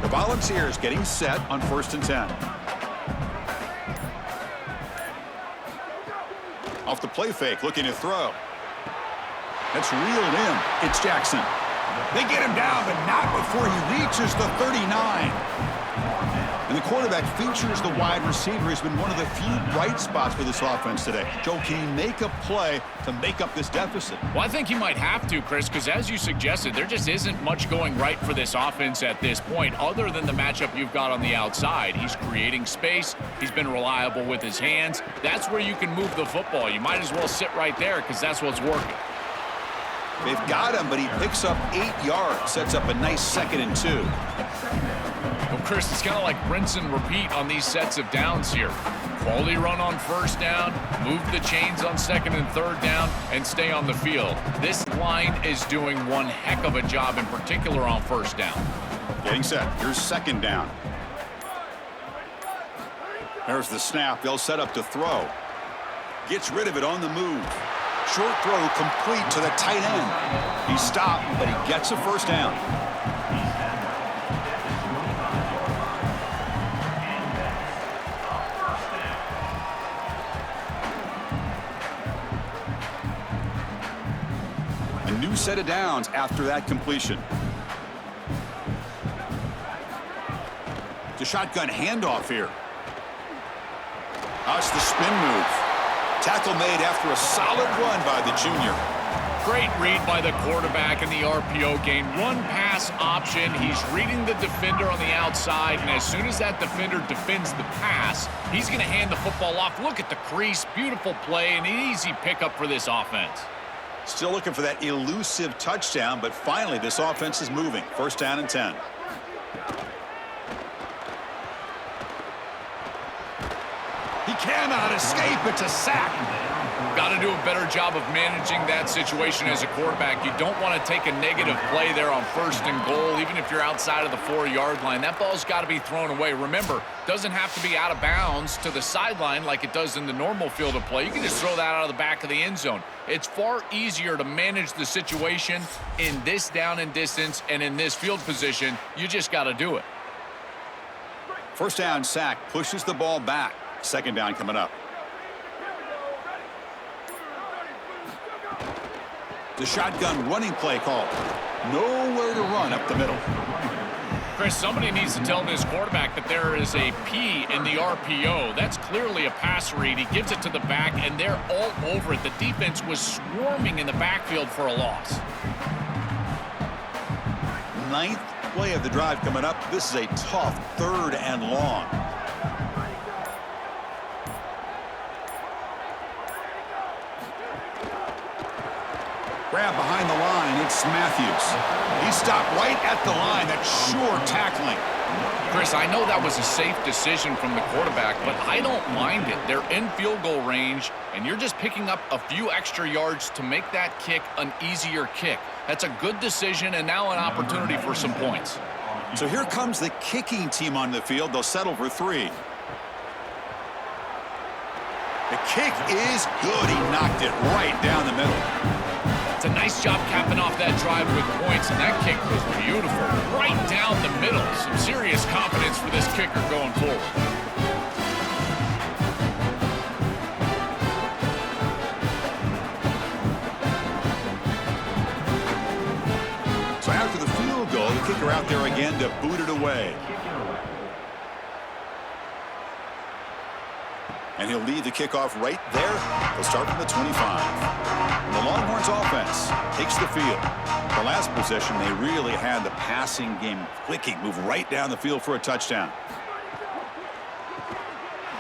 The Volunteers getting set on 1st and 10. Off the play fake, looking to throw. That's reeled in. It's Jackson. They get him down, but not before he reaches the 39. And the quarterback features the wide receiver. He's been one of the few bright spots for this offense today. Joe, can he make a play to make up this deficit? Well, I think he might have to, Chris, because as you suggested, there just isn't much going right for this offense at this point, other than the matchup you've got on the outside. He's creating space. He's been reliable with his hands. That's where you can move the football. You might as well sit right there because that's what's working. They've got him, but he picks up 8 yards, sets up a nice 2nd and 2. Well, Chris, it's kind of like rinse and repeat on these sets of downs here. Quality run on 1st down, move the chains on 2nd and 3rd down, and stay on the field. This line is doing one heck of a job, in particular on 1st down. Getting set. Here's 2nd down. There's the snap. They'll set up to throw. Gets rid of it on the move. Short throw complete to the tight end. He stopped, but he gets a 1st down. A new set of downs after that completion. It's a shotgun handoff here. That's the spin move. Tackle made after a solid run by the junior. Great read by the quarterback in the RPO game. Run pass option. He's reading the defender on the outside, and as soon as that defender defends the pass, he's going to hand the football off. Look at the crease. Beautiful play and an easy pickup for this offense. Still looking for that elusive touchdown, but finally this offense is moving. 1st down and 10. He cannot escape. It's a sack. Got to do a better job of managing that situation as a quarterback. You don't want to take a negative play there on 1st and goal, even if you're outside of the 4-yard line. That ball's got to be thrown away. Remember, doesn't have to be out of bounds to the sideline like it does in the normal field of play. You can just throw that out of the back of the end zone. It's far easier to manage the situation in this down and distance and in this field position. You just got to do it. 1st down sack pushes the ball back. 2nd down coming up. The shotgun running play call. Nowhere to run up the middle. Chris, somebody needs to tell this quarterback that there is a P in the RPO. That's clearly a pass read. He gives it to the back, and they're all over it. The defense was swarming in the backfield for a loss. 9th play of the drive coming up. This is a tough 3rd and long. Grab behind the line. It's Matthews. He stopped right at the line. That's sure tackling. Chris, I know that was a safe decision from the quarterback, but I don't mind it. They're in field goal range, and you're just picking up a few extra yards to make that kick an easier kick. That's a good decision, and now an opportunity for some points. So here comes the kicking team on the field. They'll settle for 3. The kick is good. He knocked it right down the middle. It's a nice job capping off that drive with points, and that kick was beautiful. Right down the middle. Some serious confidence for this kicker going forward. So after the field goal, the kicker out there again to boot it away. And he'll lead the kickoff right there. They'll start from the 25. And the Longhorns offense takes the field. The last possession, they really had the passing game clicking, move right down the field for a touchdown.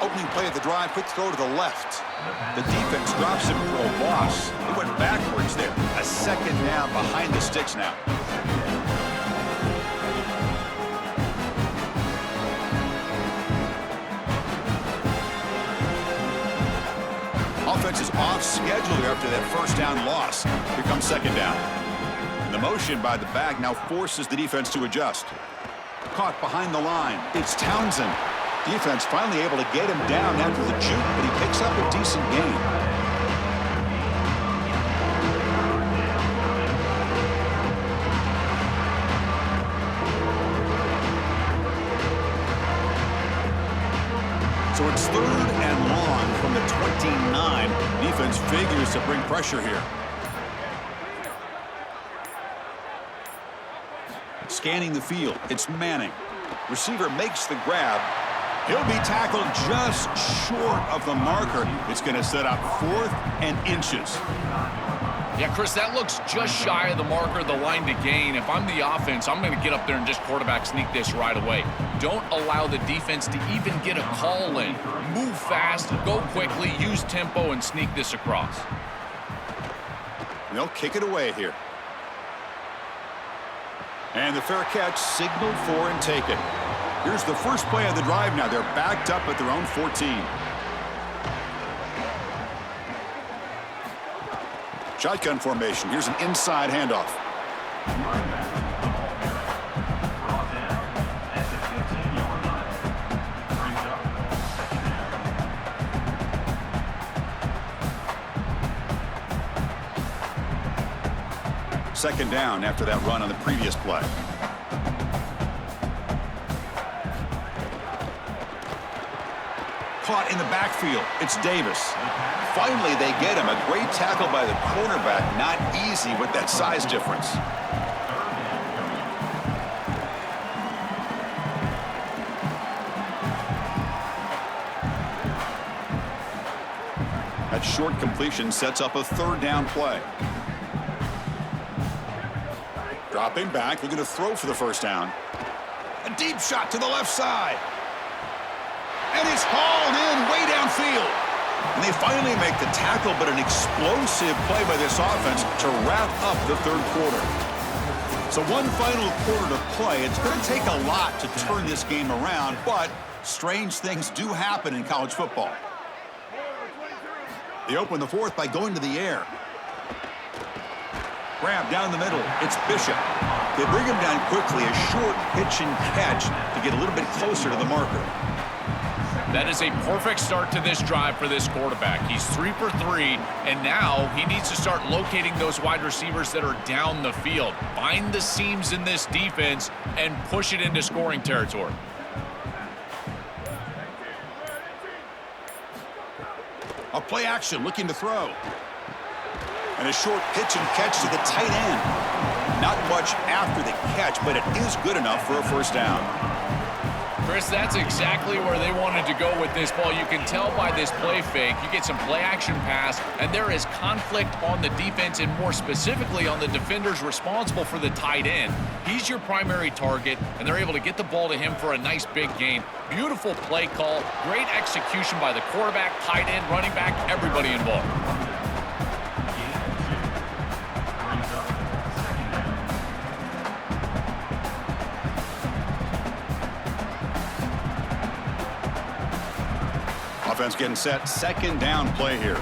Opening play of the drive, quick throw to the left. The defense drops him for a loss. He went backwards there. A second down behind the sticks now. Offense is off schedule after that first down loss. Here comes second down. And the motion by the back now forces the defense to adjust. Caught behind the line. It's Townsend. Defense finally able to get him down after the juke, but he picks up a decent gain. So it's 3rd and long from the 29. Defense figures to bring pressure here. Scanning the field, it's Manning. Receiver makes the grab. He'll be tackled just short of the marker. It's going to set up 4th and inches. Yeah, Chris, that looks just shy of the marker, the line to gain. If I'm the offense, I'm going to get up there and just quarterback sneak this right away. Don't allow the defense to even get a call in. Move fast, go quickly, use tempo, and sneak this across. They'll kick it away here. And the fair catch signaled for and taken. Here's the first play of the drive now. They're backed up at their own 14. Shotgun formation. Here's an inside handoff. Second down after that run on the previous play. Caught in the backfield. It's Davis. Finally, they get him. A great tackle by the cornerback. Not easy with that size difference. That short completion sets up a 3rd down play. Dropping back, looking to throw for the first down. A deep shot to the left side. And it's hauled in way downfield. And they finally make the tackle, but an explosive play by this offense to wrap up the 3rd quarter. So one final quarter to play. It's going to take a lot to turn this game around, but strange things do happen in college football. They open the 4th by going to the air. Grab down the middle. It's Bishop. They bring him down quickly. A short pitch and catch to get a little bit closer to the marker. That is a perfect start to this drive for this quarterback. He's 3 for 3, and now he needs to start locating those wide receivers that are down the field. Find the seams in this defense and push it into scoring territory. A play action, looking to throw. And a short pitch and catch to the tight end. Not much after the catch, but it is good enough for a first down. Chris, that's exactly where they wanted to go with this ball. You can tell by this play fake. You get some play action pass, and there is conflict on the defense and more specifically on the defenders responsible for the tight end. He's your primary target, and they're able to get the ball to him for a nice big gain. Beautiful play call, great execution by the quarterback, tight end, running back, everybody involved. offense getting set. Second down play here.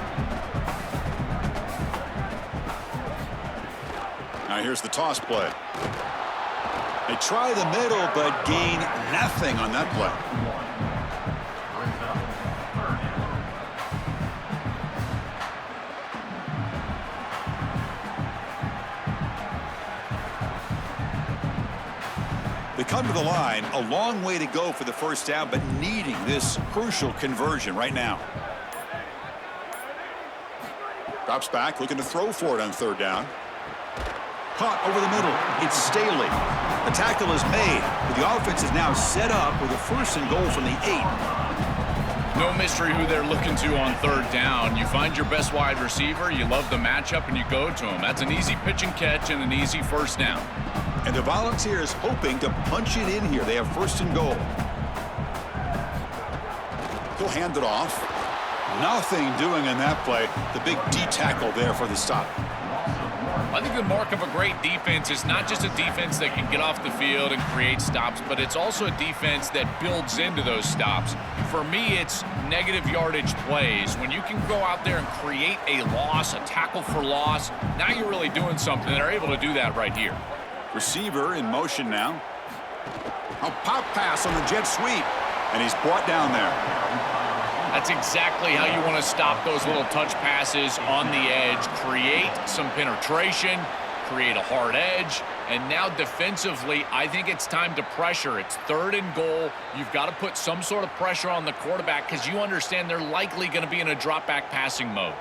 Now here's the toss play. They try the middle, but gain nothing on that play. They come to the line, a long way to go for the first down, but needing this crucial conversion right now. Drops back, looking to throw for it on third down. Caught over the middle. It's Staley. The tackle is made, but the offense is now set up with a first and goal from the 8. No mystery who they're looking to on third down. You find your best wide receiver, you love the matchup, and you go to him. That's an easy pitch and catch and an easy first down. And the Volunteers hoping to punch it in here. They have first and goal. He'll hand it off. Nothing doing in that play. The big D tackle there for the stop. I think the mark of a great defense is not just a defense that can get off the field and create stops, but it's also a defense that builds into those stops. For me, it's negative yardage plays. When you can go out there and create a loss, a tackle for loss, now you're really doing something. They're able to do that right here. Receiver in motion now. A pop pass on the jet sweep, and he's brought down there. That's exactly how you want to stop those little touch passes on the edge. Create some penetration, create a hard edge, and now defensively, I think it's time to pressure. It's third and goal. You've got to put some sort of pressure on the quarterback because you understand they're likely going to be in a drop-back passing mode.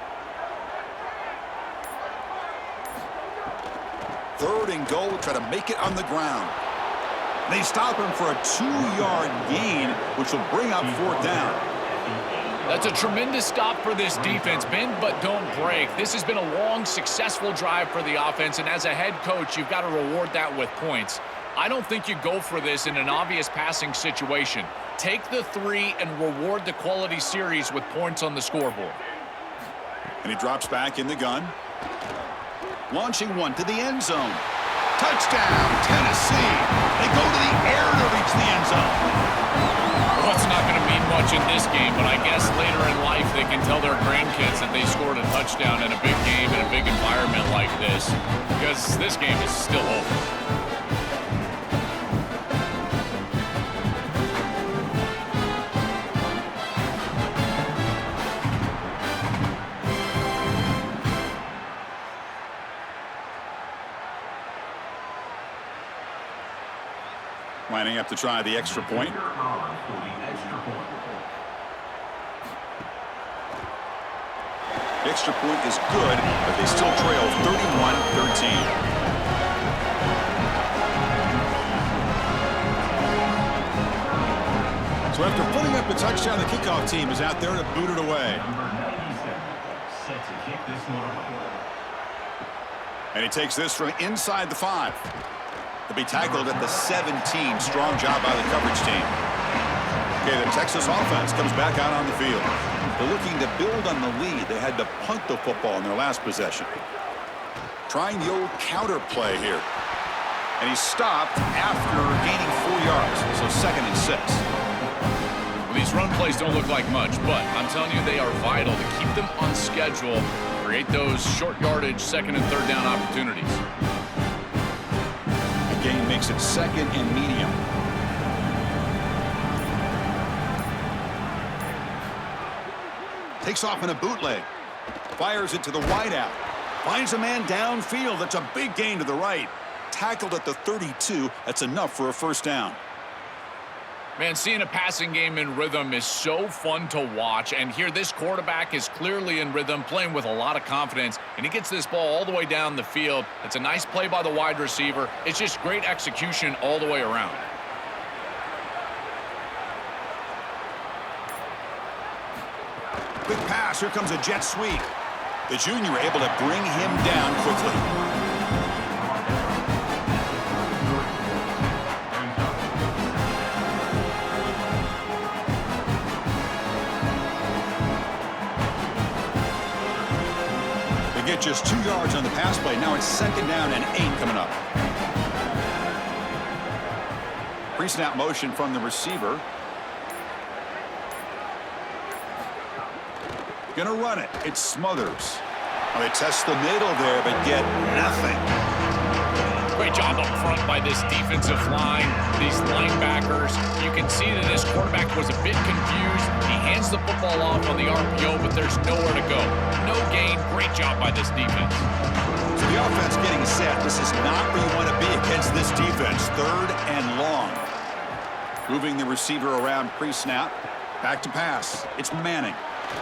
Third and goal, try to make it on the ground. They stop him for a 2-yard gain, which will bring up fourth down. That's a tremendous stop for this defense. Bend but don't break. This has been a long, successful drive for the offense, and as a head coach, you've got to reward that with points. I don't think you go for this in an obvious passing situation. Take the 3 and reward the quality series with points on the scoreboard. And he drops back in the gun. Launching one to the end zone. Touchdown, Tennessee. They go to the air to reach the end zone. Well, it's not going to mean much in this game, but I guess later in life they can tell their grandkids that they scored a touchdown in a big game in a big environment like this, because this game is still over. Lining up to try the extra point. The extra point is good, but they still trail 31-13. So after putting up the touchdown, the kickoff team is out there to boot it away. And he takes this from inside the 5. To be tackled at the 17. Strong job by the coverage team. Okay, the Texas offense comes back out on the field. They're looking to build on the lead. They had to punt the football in their last possession. Trying the old counter play here. And he's stopped after gaining 4 yards. So 2nd and 6. Well, these run plays don't look like much, but I'm telling you they are vital to keep them on schedule, create those short yardage 2nd and 3rd down opportunities. Gain makes it 2nd and medium. Takes off in a bootleg. Fires it to the wideout. Finds a man downfield. That's a big gain to the right. Tackled at the 32. That's enough for a first down. Man, seeing a passing game in rhythm is so fun to watch, and here this quarterback is clearly in rhythm, playing with a lot of confidence, and he gets this ball all the way down the field. It's a nice play by the wide receiver. It's just great execution all the way around. Quick pass. Here comes a jet sweep. The junior able to bring him down quickly. Get just 2 yards on the pass play. Now it's 2nd down and 8 coming up. Pre-snap motion from the receiver. Gonna run it. It's Smothers. Well, they test the middle there, but get nothing. Great job up front by this defensive line, these linebackers. You can see that this quarterback was a bit confused. He hands the football off on the RPO, but there's nowhere to go. No gain. Great job by this defense. So the offense getting set. This is not where you want to be against this defense. 3rd and long. Moving the receiver around pre-snap. Back to pass. It's Manning.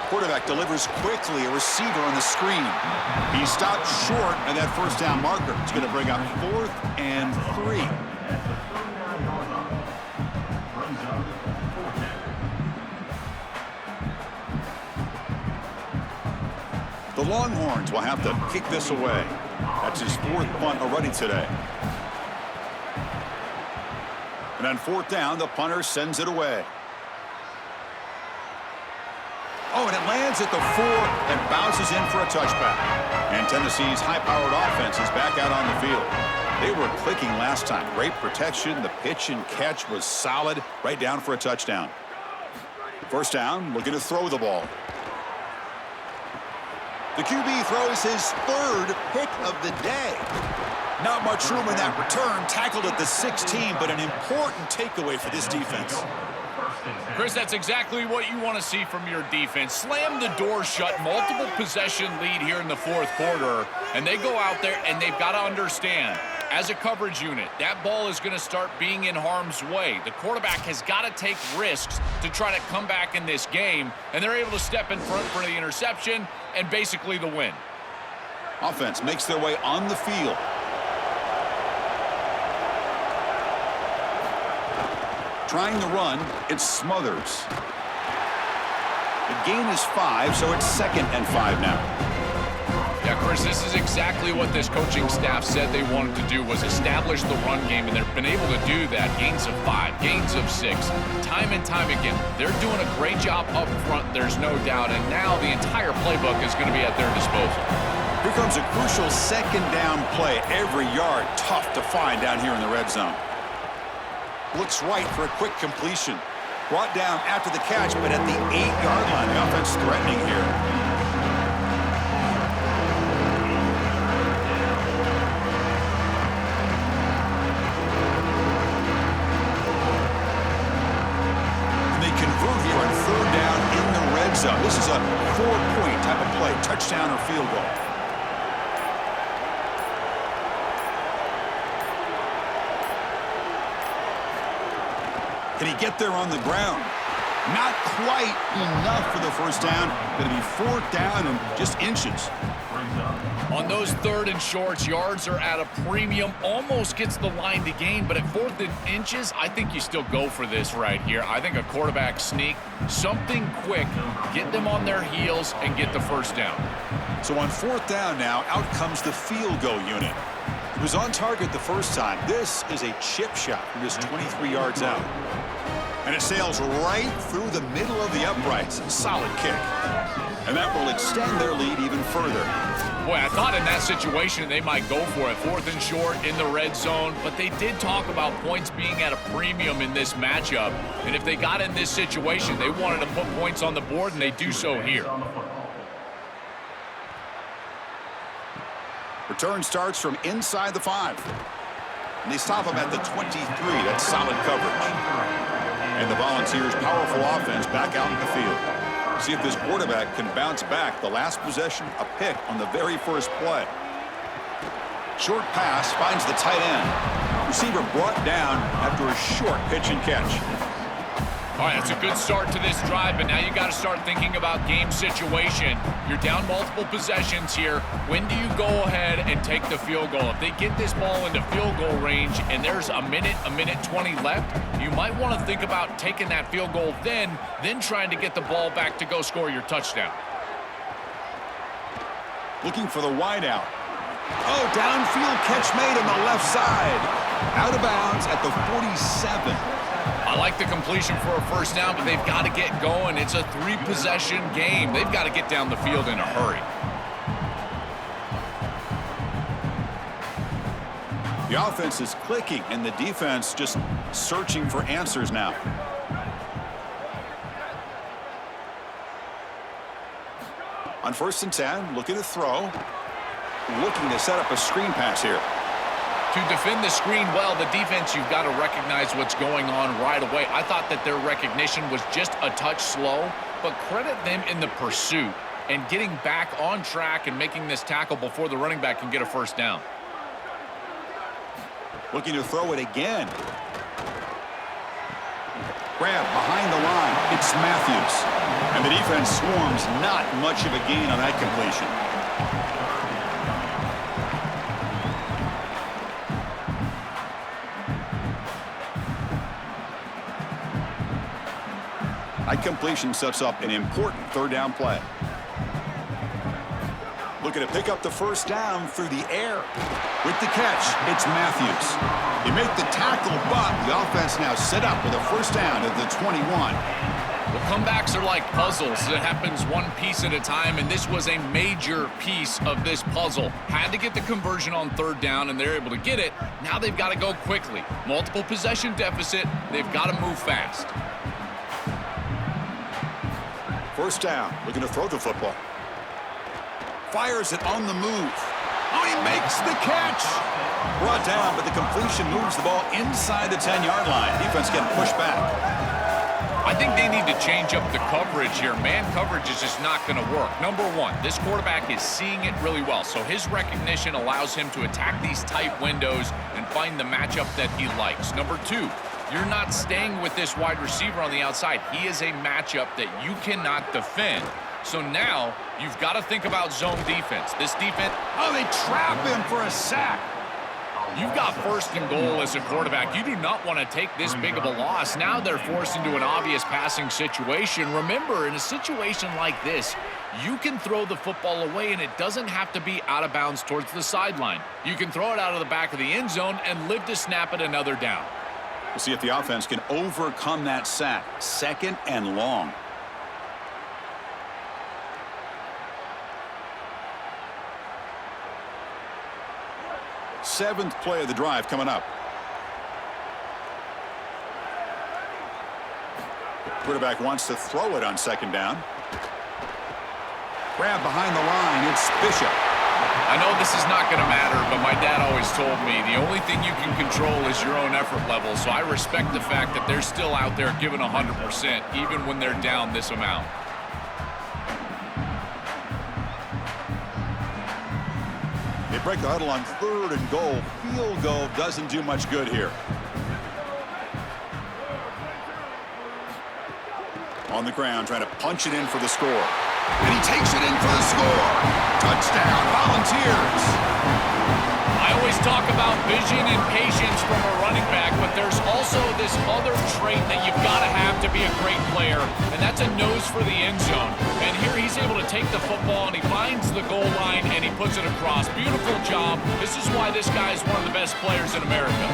Quarterback delivers quickly, a receiver on the screen. He stopped short of that first down marker. It's going to bring up 4th and 3. The Longhorns will have to kick this away. That's his 4th punt already today. And on 4th down, the punter sends it away. Oh, and it lands at the 4 and bounces in for a touchback. And Tennessee's high-powered offense is back out on the field. They were clicking last time. Great protection. The pitch and catch was solid. Right down for a touchdown. First down, looking to throw the ball. The QB throws his 3rd pick of the day. Not much room in that return. Tackled at the 16, but an important takeaway for this defense. Chris, that's exactly what you want to see from your defense. Slam the door shut, multiple possession lead here in the 4th quarter, and they go out there and they've got to understand, as a coverage unit, that ball is going to start being in harm's way. The quarterback has got to take risks to try to come back in this game, and they're able to step in front for the interception and basically the win. Offense makes their way on the field. Trying to run, it's Smothers. The gain is 5, so it's 2nd and 5 now. Yeah, Chris, this is exactly what this coaching staff said they wanted to do, was establish the run game, and they've been able to do that. Gains of 5, gains of 6, time and time again. They're doing a great job up front, there's no doubt, and now the entire playbook is going to be at their disposal. Here comes a crucial 2nd down play. Every yard tough to find down here in the red zone. Looks right for a quick completion. Brought down after the catch, but at the 8-yard line. The offense threatening here. And they convert here on 3rd down in the red zone. This is a 4-point type of play, touchdown or field goal. Can he get there on the ground? Not quite enough for the first down. Going to be 4th down and just inches. On those 3rd and shorts, yards are at a premium. Almost gets the line to gain, but at 4th and inches, I think you still go for this right here. I think a quarterback sneak, something quick, get them on their heels and get the first down. So on 4th down now, out comes the field goal unit. It was on target the first time. This is a chip shot from just 23 yards out. And it sails right through the middle of the uprights. Solid kick. And that will extend their lead even further. Boy, I thought in that situation they might go for it. 4th and short in the red zone. But they did talk about points being at a premium in this matchup. And if they got in this situation, they wanted to put points on the board, and they do so here. Return starts from inside the 5. And they stop him at the 23. That's solid coverage. And the Volunteers' powerful offense back out in the field. See if this quarterback can bounce back. The last possession, a pick on the very first play. Short pass finds the tight end. Receiver brought down after a short pitch and catch. All right, that's a good start to this drive, but now you got to start thinking about game situation. You're down multiple possessions here. When do you go ahead and take the field goal? If they get this ball into field goal range and there's a minute 20 left, you might want to think about taking that field goal then trying to get the ball back to go score your touchdown. Looking for the wideout. Oh, downfield catch made on the left side. Out of bounds at the 47. I like the completion for a first down, but they've got to get going. It's a 3-possession game. They've got to get down the field in a hurry. The offense is clicking, and the defense just searching for answers now. first and 10, looking to throw. Looking to set up a screen pass here. To defend the screen well, the defense, you've got to recognize what's going on right away. I thought that their recognition was just a touch slow, but credit them in the pursuit and getting back on track and making this tackle before the running back can get a first down. Looking to throw it again. Grab behind the line. It's Matthews. And the defense swarms. Not much of a gain on that completion. That completion sets up an important third down play. Looking to pick up the first down through the air. With the catch, it's Matthews. He made the tackle, but the offense now set up with a first down at the 21. Well, comebacks are like puzzles. It happens one piece at a time, and this was a major piece of this puzzle. Had to get the conversion on third down, and they're able to get it. Now they've got to go quickly. Multiple possession deficit. They've got to move fast. First down, looking to throw the football. Fires it on the move. Oh, he makes the catch. Brought down, but the completion moves the ball inside the 10-yard line. Defense getting pushed back. I think they need to change up the coverage here. Man coverage is just not going to work. Number one, this quarterback is seeing it really well, so his recognition allows him to attack these tight windows and find the matchup that he likes. Number two, you're not staying with this wide receiver on the outside. He is a matchup that you cannot defend. So now you've got to think about zone defense. This defense, oh, they trap him for a sack. You've got first and goal as a quarterback. You do not want to take this big of a loss. Now they're forced into an obvious passing situation. Remember, in a situation like this, you can throw the football away, and it doesn't have to be out of bounds towards the sideline. You can throw it out of the back of the end zone and live to snap it another down. We'll see if the offense can overcome that sack. Second and long. Seventh play of the drive coming up. Quarterback wants to throw it on second down. Grab behind the line. It's Bishop. I know this is not going to matter, but my dad always told me the only thing you can control is your own effort level. So I respect the fact that they're still out there giving 100%, even when they're down this amount. They break the huddle on third and goal. Field goal doesn't do much good here. On the ground, trying to punch it in for the score. And he takes it in for the score. Touchdown, Volunteers. I always talk about vision and patience from a running back, but there's also this other trait that you've got to have to be a great player, and that's a nose for the end zone. And here he's able to take the football, and he finds the goal line, and he puts it across. Beautiful job. This is why this guy is one of the best players in America.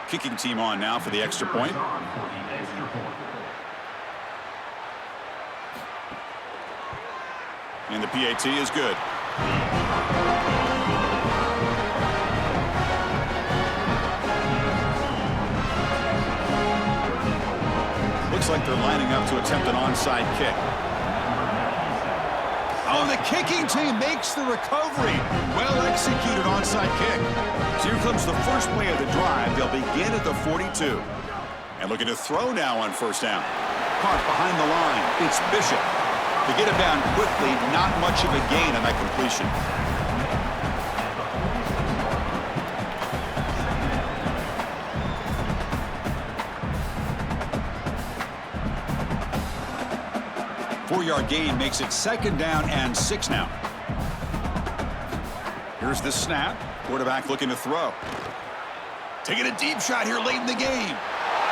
Kicking team on now for the extra point. And the PAT is good. Looks like they're lining up to attempt an onside kick. Oh, the kicking team makes the recovery. Well executed onside kick. So here comes the first play of the drive. They'll begin at the 42. And looking to throw now on first down. Caught behind the line. It's Bishop. To get him down quickly, not much of a gain on that completion. Four-yard gain makes it second down and 6 now. Here's the snap. Quarterback looking to throw. Taking a deep shot here late in the game.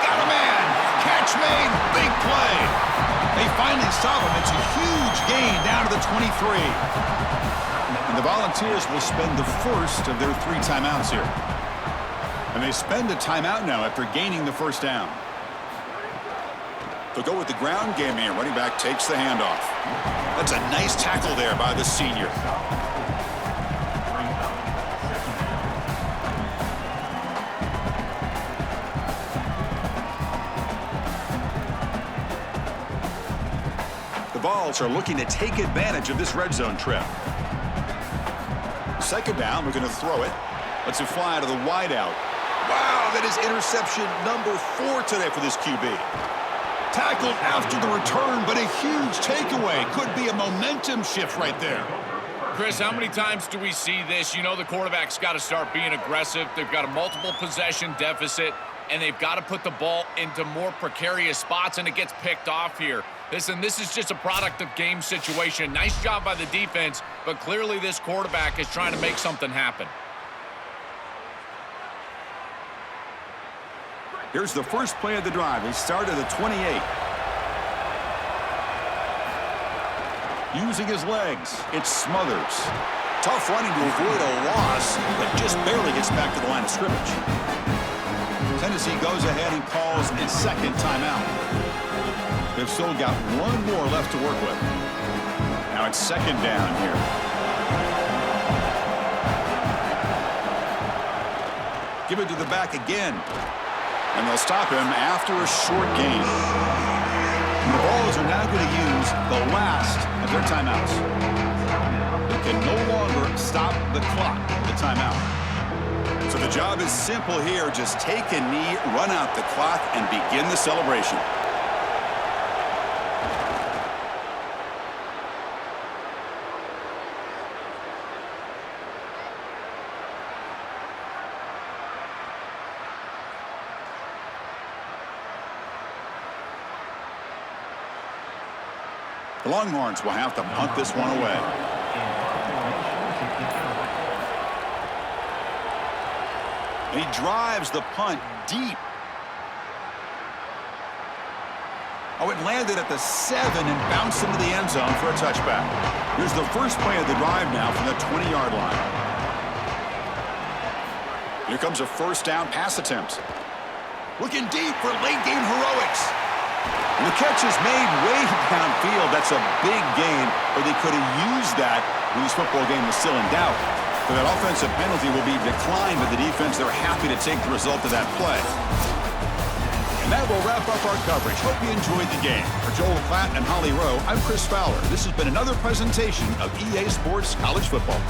Got a man. Catch made. Big play. They finally stop him. It's a huge gain down to the 23. And the Volunteers will spend the first of their 3 timeouts here. And they spend a timeout now after gaining the first down. They'll go with the ground game here. Running back takes the handoff. That's a nice tackle there by the senior. Vols are looking to take advantage of this red zone trip. Second down, we're going to throw it. Lets it fly to the wideout. Wow, that is interception number 4 today for this QB. Tackled after the return, but a huge takeaway. Could be a momentum shift right there. Chris, how many times do we see this? You know the quarterback's got to start being aggressive. They've got a multiple possession deficit, and they've got to put the ball into more precarious spots, and it gets picked off here. Listen, this is just a product of game situation. Nice job by the defense, but clearly this quarterback is trying to make something happen. Here's the first play of the drive. They start at the 28. Using his legs, it's Smothers. Tough running to avoid a loss, but just barely gets back to the line of scrimmage. Tennessee goes ahead and calls a second timeout. They've still got one more left to work with. Now it's second down here. Give it to the back again. And they'll stop him after a short gain. And the Vols are now going to use the last of their timeouts. They can no longer stop the clock with the timeout. So the job is simple here. Just take a knee, run out the clock, and begin the celebration. The Longhorns will have to punt this one away. And he drives the punt deep. Oh, it landed at the 7 and bounced into the end zone for a touchback. Here's the first play of the drive now from the 20-yard line. Here comes a first down pass attempt. Looking deep for late game heroics. And the catch is made way downfield. That's a big gain, or they could have used that when this football game was still in doubt. So that offensive penalty will be declined by the defense. They're happy to take the result of that play. And that will wrap up our coverage. Hope you enjoyed the game. For Joel Klatt and Holly Rowe, I'm Chris Fowler. This has been another presentation of EA Sports College Football.